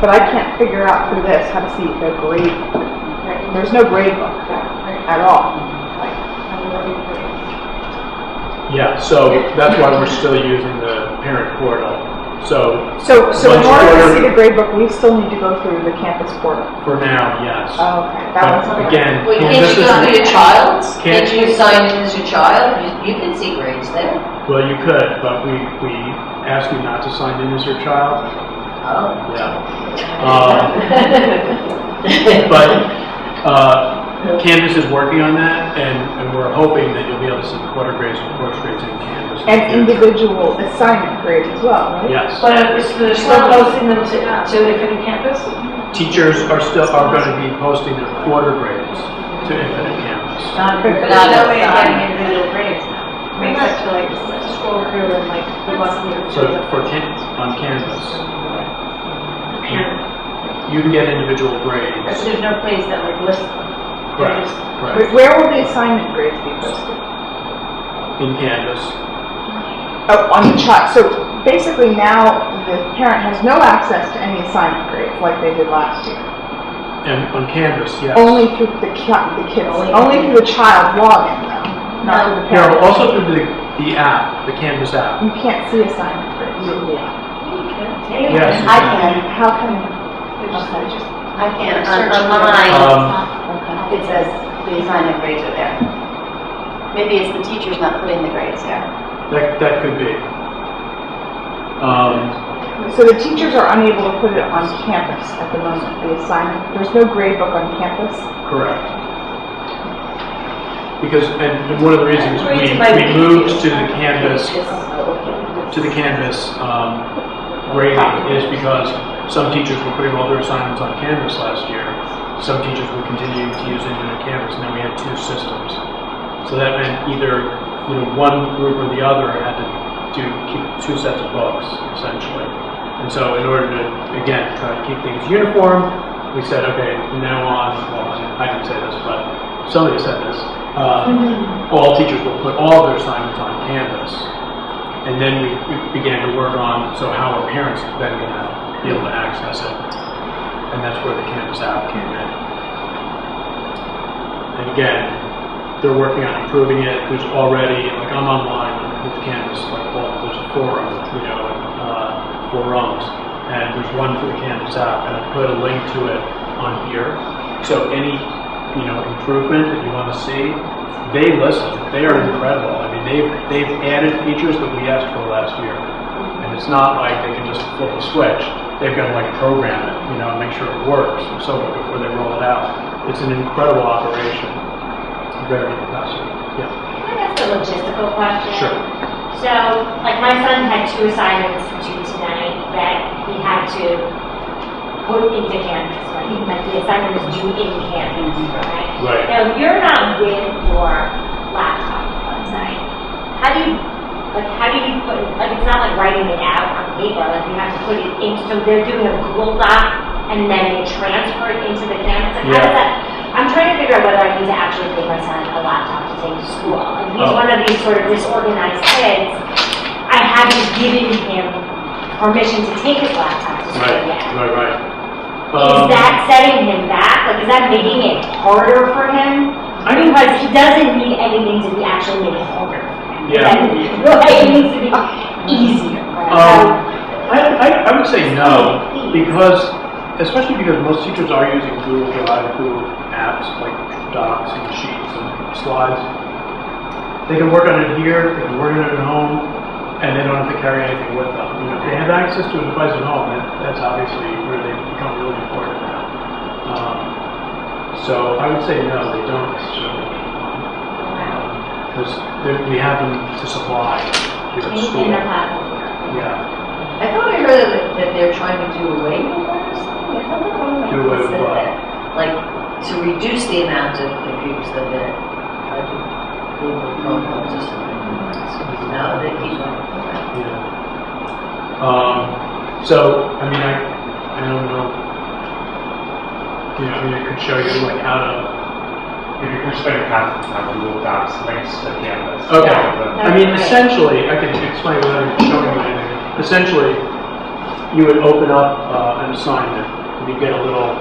But I can't figure out through this how to see the grade book. There's no grade book at all. Yeah, so that's why we're still using the parent portal. So So in Once order to quarter- see the grade book, we still need to go through the campus portal. for now, yes. Oh, okay. That was But again, Well, can't Canvas you go through your is, child's? Can't- Can't you sign in as your child? You can see grades there. well, you could, but we ask you not to sign in as your child. Oh. Yeah. But Canvas is working on that, and we're hoping that you'll be able to see quarter grades and course grades in Canvas. And individual assignment grades as well, right? Yes. But they're still posting them to Infinite Campus? Teachers are going to be posting their quarter grades to Infinite Campus. But there's no way of getting individual grades now. We have to like scroll through and like, we want to. So on Canvas, you can get individual grades. There's no place that like lists them. Correct. Correct. Where will the assignment grades be posted? In Canvas. Oh, on the child. So basically now the parent has no access to any assignment grades like they did last year. And on Canvas, yes. Only through the kids, only through the child login though, not through the parent. No, also through the app, the Canvas app. You can't see assignment grades. Yes. I can. How can? I can, online, it says the assignment grades are there. Maybe it's the teachers not putting the grades there. That could be. So the teachers are unable to put it on campus at the moment, the assignment. There's no grade book on campus? Correct. Because, and one of the reasons we moved to the Canvas, grading is because some teachers were putting all their assignments on Canvas last year. Some teachers were continuing to use Infinite Campus, and then we had two systems. So that meant either, one group or the other had to keep two sets of books, essentially. And so in order to, again, try to keep things uniform, we said, okay, from now on, well, I didn't say this, but somebody said this, all teachers will put all of their assignments on Canvas. And then we began to work on, so how are parents then going to be able to access it? And that's where the Canvas app came in. And again, they're working on improving it. There's already, like I'm online with Canvas, like there's a forum, forums, and there's one for the Canvas app, and I put a link to it on here. So any, improvement that you want to see, they listen. They are incredible. I mean, they've added features that we asked for last year, and it's not like they can just flip a switch. They've got to program it, and make sure it works and so on before they roll it out. It's an incredible operation. Very impressive. Yeah. Can I ask a logistical question? Sure. So, my son had 2 assignments due tonight that he had to put into Canvas, right? The assignment was due in Canvas, right? Right. Now, if you're not with your laptop, let's say, how do you put, it's not like writing it out on paper, you have to put it in, so they're doing a Google Doc and then they transfer it into the Canvas? How does that, I'm trying to figure out whether I need to actually give my son a laptop to take to school. And he's one of these sort of disorganized kids. I haven't given him permission to take his laptop to school yet. Right. Is that setting him back? Is that making it harder for him? Because he doesn't need anything to be actually made harder for him. Yeah. It needs to be easier. I would say no, especially because most teachers are using Google Drive, Google apps like Docs and Sheets and Slides. They can work on it here, they can work on it at home, and they don't have to carry anything with them. If they have access to a device at home, that's obviously where they become really important now. So I would say no, they don't necessarily need one. Because we have them to supply here at school. In the classes. Yeah. I thought I heard that they're trying to do away with that or something. I thought I Do away with said what? that. Like, to reduce the amount of computers that they're trying to Google Chromebooks or something. No, they keep on. Yeah. So, I don't know. I could show you how to. If you can spend content on Google Docs links to Canvas. Okay. Essentially, I can explain without showing you anything. Essentially, you would open up an assignment, and you get a little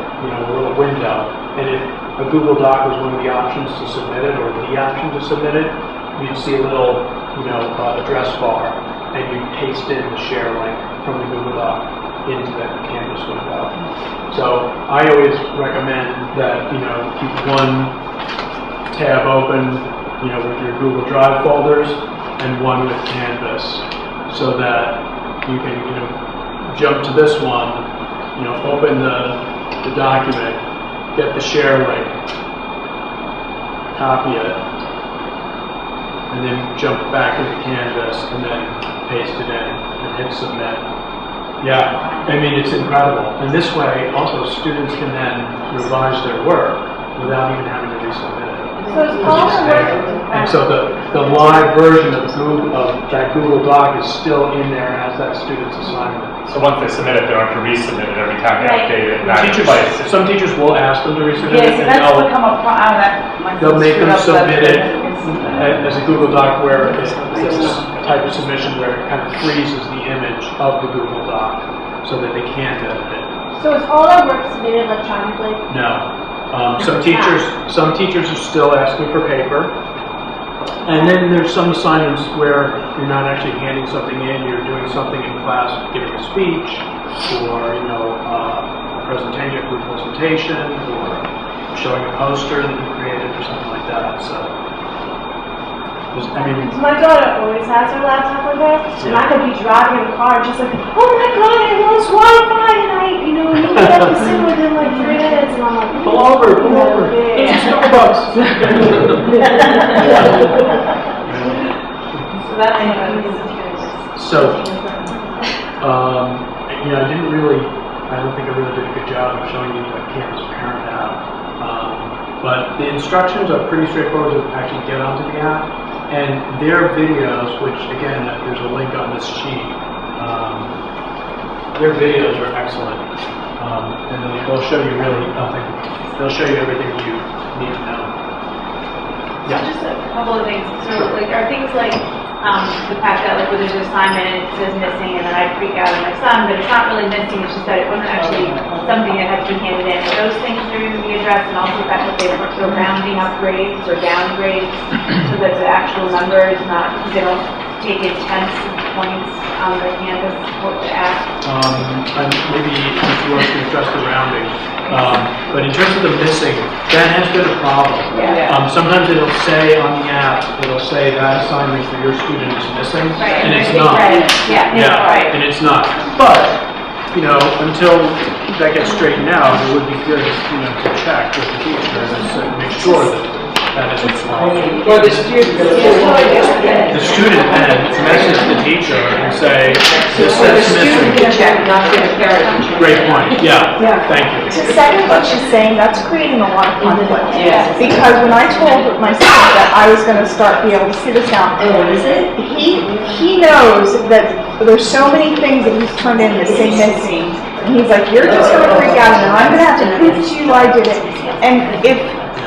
window, and if a Google Doc was one of the options to submit it, or the option to submit it, you'd see a little, address bar, and you paste in the share link from the Google Doc into the Canvas window. So I always recommend that, keep one tab open, with your Google Drive folders and one with Canvas, so that you can, jump to this one, open the document, get the share link, copy it, and then jump back into Canvas and then paste it in and hit submit. Yeah, I mean, it's incredible. And this way, also, students can then revise their work without even having to resubmit it. So it's all the work. And so the live version of that Google Doc is still in there as that student's assignment. So once they submit it, they don't have to resubmit it every time they Right. update it. Back in place. Some teachers will ask them to resubmit it, Yes, and that's what come up, that. they'll make them submit it as a Google Doc where it's a type of submission where it kind of freezes the image of the Google Doc so that they can't edit it. So is all our work submitted electronically? No. Some teachers are still asking for paper. And then there's some assignments where you're not actually handing something in, you're doing something in class, giving a speech, or, a presentation, or showing a poster that you created or something like that. So, My daughter always has her laptop with her, and I could be driving in the car and just like, oh my god, I lost Wi-Fi, and I, need to get this in within like 3 minutes, and I'm like, pull over. Yeah. It's Starbucks. So that's what I was So, I don't think I really did a good job of showing you the Canvas Parent app. But the instructions are pretty straightforward to actually get onto the app. And their videos, which again, there's a link on this sheet, their videos are excellent. And they'll show you really nothing. They'll show you everything you need to know. So just a couple of things. So are things like the fact that where there's an assignment and it says missing, and then I freak out at my son, but it's not really missing, it's just that it wasn't actually something that had to be handed in. Those things are going to be addressed, and also the fact that they're rounding up grades or downgrades so that the actual number is not, they don't take in tenths of points on the Canvas app. And maybe Mr. Roach can address the rounding. But in terms of the missing, that has been a problem. Yeah. Sometimes it'll say on the app, it'll say that assignment for your student is missing, Right. and it's not. Yeah, right. And it's not. But, until that gets straightened out, it would be good, to check with the teacher and just make sure that isn't wrong. Or the student. The student then message the teacher and say, this says missing. Check, not the parent. Great point, yeah, thank you. To second what she's saying, that's creating a lot of conflict. Yes. Because when I told my son that I was going to start be able to see this now, he knows that there's so many things that he's turned in that say missing, and he's like, you're just going to freak out, and I'm going to have to prove to you I did it. And if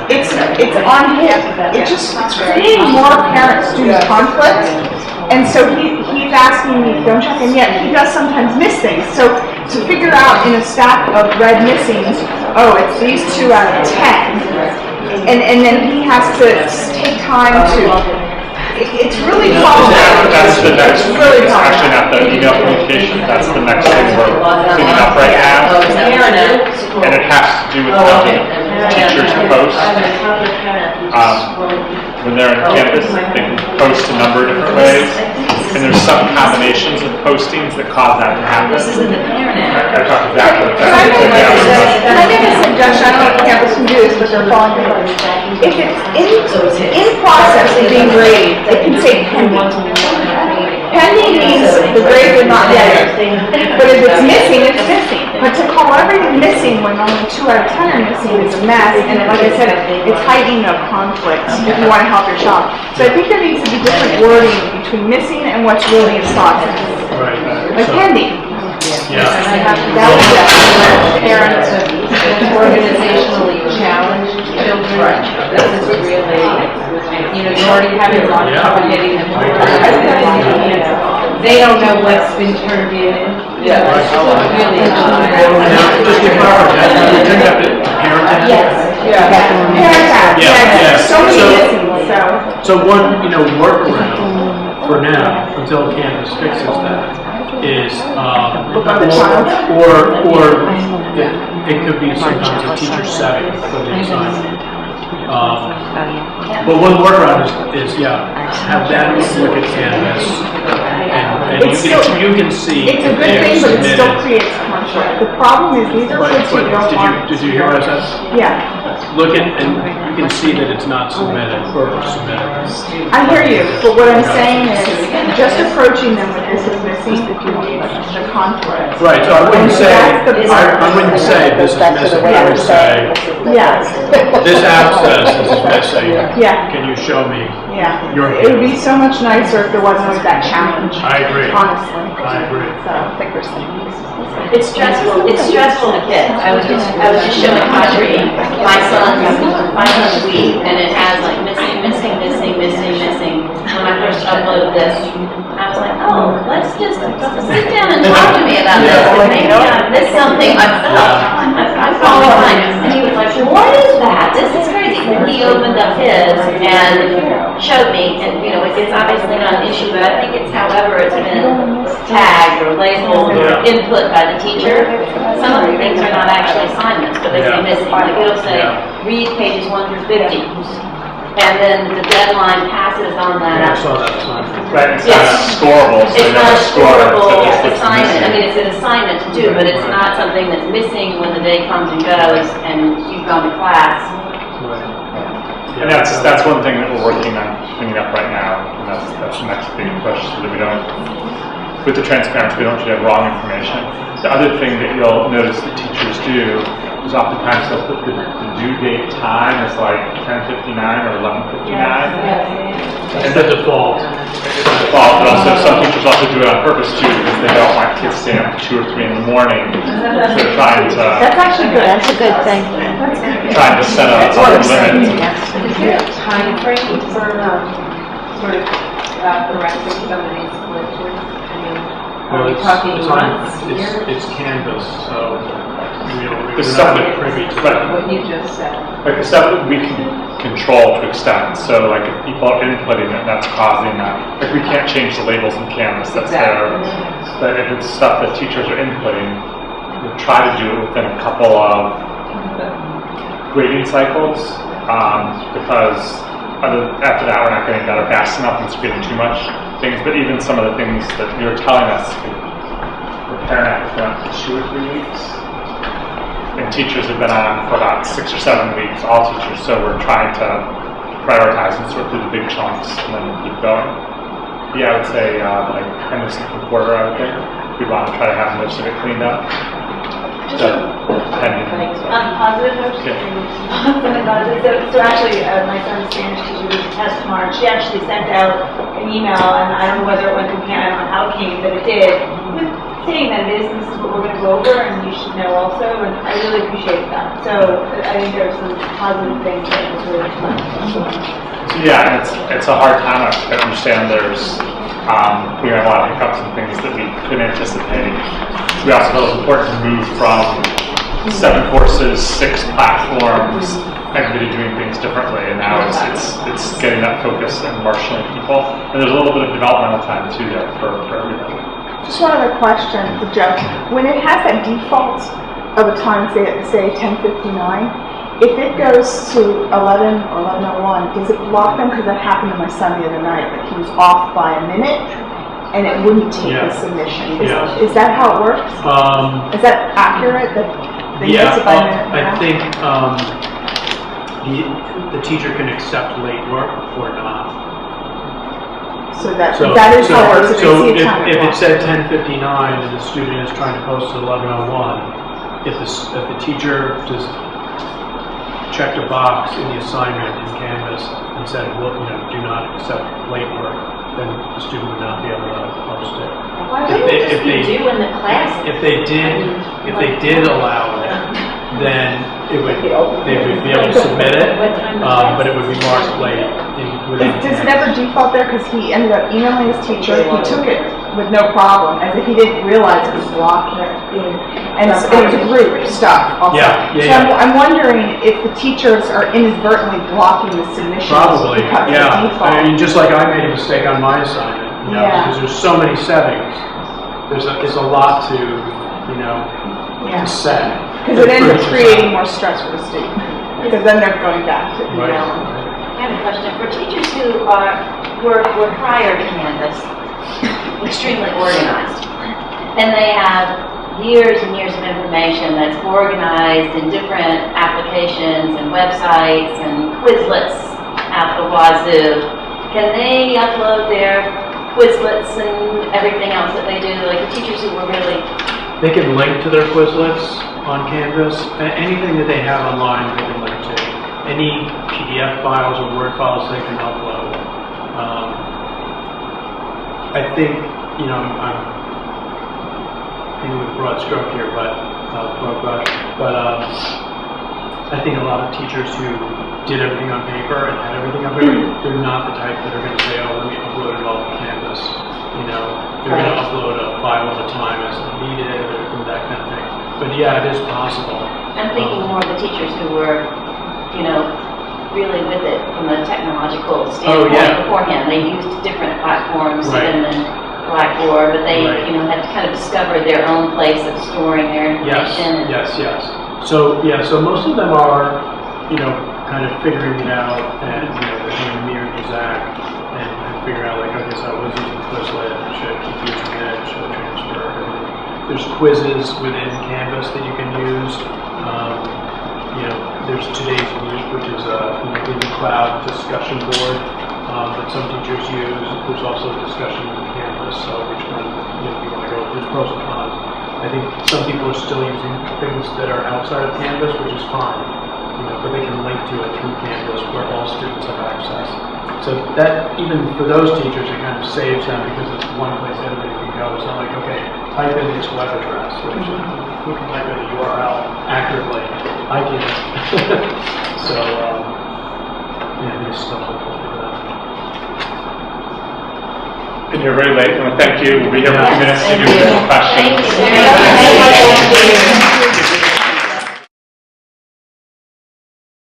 it's on him, it's creating more parent-student conflict. And so he's asking me to go check, and yet he does sometimes miss things. So to figure out in a stack of red missings, oh, it's these 2 out of 10, and then he has to take time to. It's really complicated. That's the next, It's really it's actually complicated. not the email communication, that's the next thing we're cleaning up right now. And it has to do with how teachers post. When they're in Canvas, they can post a number of different ways. And there's some combinations of postings that cause that to happen. This is in the parent app. I talked exactly what Can I that make a suggestion? I don't know if campus can do this, but they're following me. If it's in process of being graded, it can say pending. Pending means the grade would not yet. But if it's missing, it's missing. But to call everything missing when only 2 out of 10 are missing is a mess. And like I said, it's heightening of conflict if you want to help your child. So I think there needs to be different wording between missing and what's really in process. Right. Like pending. Yeah. That would be Parents of organizationally challenged children, this is really, you already have it on top of getting them organized. They don't know what's been turned in. Yeah. It's really hard. Now, just to clarify, you're talking about the parent app? Parent app, Yeah, yeah, yeah. so many missing, so. So one, workaround for now, until Canvas fixes that, is, Look on the child. or it could be sometimes a teacher setting for the assignment. But one workaround is have them look at Canvas, and you can see. It's a good if thing, but it they're still submitted. creates conflict. The problem is these are kids who don't want. Did you hear what I said? Yeah, Look at, and you can see that it's not submitted or submitted. I hear you, but what I'm saying is, just approaching them with this is missing the conflict. Right, so I wouldn't say, I wouldn't say this is missing, I would say, Yes, this app says this is missing. yeah, Can you show me yeah. your It would be so much nicer if there wasn't always that challenge. I agree. Honestly. I agree. So. It's stressful to kids. I was just showing Audrey my son's week, and it has like missing. When I first uploaded this, I was like, oh, let's just sit down and talk to me about this, because maybe I missed something myself. I'm following mine, and he was like, what is that? This is crazy. And he opened up his and showed me, and it's obviously not an issue, but I think it's however it's been tagged or labeled or input by the teacher. Some of the things are not actually assignments, but they say missing. Like it'll say, read pages 1 through 50. And then the deadline passes on that. I saw that assignment. Right, it's not scoreable. So It's not a scoreable it's assignment. I missing. mean, it's an assignment to do, but it's not something that's missing when the day comes and goes and you've gone to class. And that's one thing that we're working on cleaning up right now, and that's the next big push, so that we don't, with the transparency, we don't have wrong information. The other thing that you'll notice that teachers do is oftentimes they'll put the due date time as like 10:59 or 11:59. It's the default. It's the default, but also some teachers also do it on purpose too, because they don't want kids staying up 2 or 3 in the morning. So they're trying to. That's actually good. That's a good thing. Trying to set a limit. Is there a time frame for sort of correcting some of these glitches? I mean, are we talking months, years? It's Canvas, so we're The stuff not that- privy to right. that. What you just said. Like the stuff that we can control to extent, so like if people are inputting it, that's causing that. Like we can't change the labels in Canvas, that's there. But if it's stuff that teachers are inputting, we try to do it within a couple of grading cycles, because after that we're not getting better fast enough and it's getting too much things. But even some of the things that you're telling us could prepare an applicant for 2 or 3 weeks. And teachers have been on for about 6 or 7 weeks, all teachers, so we're trying to prioritize and sort through the big chunks and then keep going. Yeah, I would say like end of second quarter, I would think. We want to try to have most of it cleaned up. On a positive note, so actually, my son's Spanish teacher was a test tomorrow, and she actually sent out an email, and I don't know whether it went through Ken, I don't know how it came, but it did, saying that it is, and this is what we're gonna go over, and you should know also, and I really appreciate that. So I think there's some positive things that was really fun. Yeah, and it's a hard time. I understand there's we have a lot of hiccups and things that we couldn't anticipate. We also feel it's important to move from 7 courses, 6 platforms, everybody doing things differently, and now it's getting that focus and marshaling people. And there's a little bit of developmental time too there for everybody. Just one other question for Joe. When it has that default of a time, say 10:59, if it goes to 11 or 11:01, does it block them? Because that happened to my son the other night. Like he was off by a minute, and it wouldn't take the submission. Is that how it works? Is that accurate? That they miss it by a minute? I think the teacher can accept late work or not. So that is how it works. So if it said 10:59 and the student is trying to post at 11:01, if the teacher just checked a box in the assignment in Canvas and said, well, do not accept late work, then the student would not be able to post it. Why wouldn't it just be due in the class? If they did allow it, then they would be able to submit it, but it would be marked late within. Does it ever default there? Because he ended up emailing his teacher. He took it with no problem, as if he didn't realize it was blocked. And it was a group stuff. Also. So I'm wondering if the teachers are inadvertently blocking the submissions. Probably, because of the default. I mean, just like I made a mistake on my assignment, you know, Yeah. because there's so many settings. There's a lot to, you know, Yeah. to set. Because it ends up creating more stress for the student, because then they're going back to Right. email. I have a question. For teachers who were prior to Canvas, extremely organized, and they have years and years of information that's organized in different applications and websites and Quizlets out the wazoo, can they upload their Quizlets and everything else that they do? Like the teachers who were really... They can link to their Quizlets on Canvas. Anything that they have online, they can link to. Any PDF files or Word files they can upload. I think, you know, I'm painting with a broad stroke here, but broad brush. But I think a lot of teachers who did everything on paper and had everything on paper, they're not the type that are going to say, "Oh, let me upload it all to Canvas." You know, they're going to upload a file at a time as they need it, or that kind of thing. But yeah, it is possible. I'm thinking more of the teachers who were, you know, really with it from a technological standpoint beforehand. They used different platforms even than Blackboard, but they, you know, had to kind of discover their own place of storing their information. Yes. So most of them are, you know, kind of figuring it out, and you know, they're kind of mirroring Zach and figure out like, okay, so I was using Quizlet, should I keep using it, should I transfer everything? There's quizzes within Canvas that you can use. You know, there's Today's Meet, which is a in the cloud discussion board that some teachers use. There's also a discussion in Canvas, so which one, you know, you want to go, there's pros and cons. I think some people are still using things that are outside of Canvas, which is fine, you know, but they can link to it through Canvas where all students have access. So that, even for those teachers, it kind of saves them because it's one place everybody can go. It's not like, okay, type in this web address, which who can type in a URL accurately? I can. So, yeah, there's still helpful for that. And you're very late. I want to thank you. We'll be here for a few minutes to give you some questions. Thank you.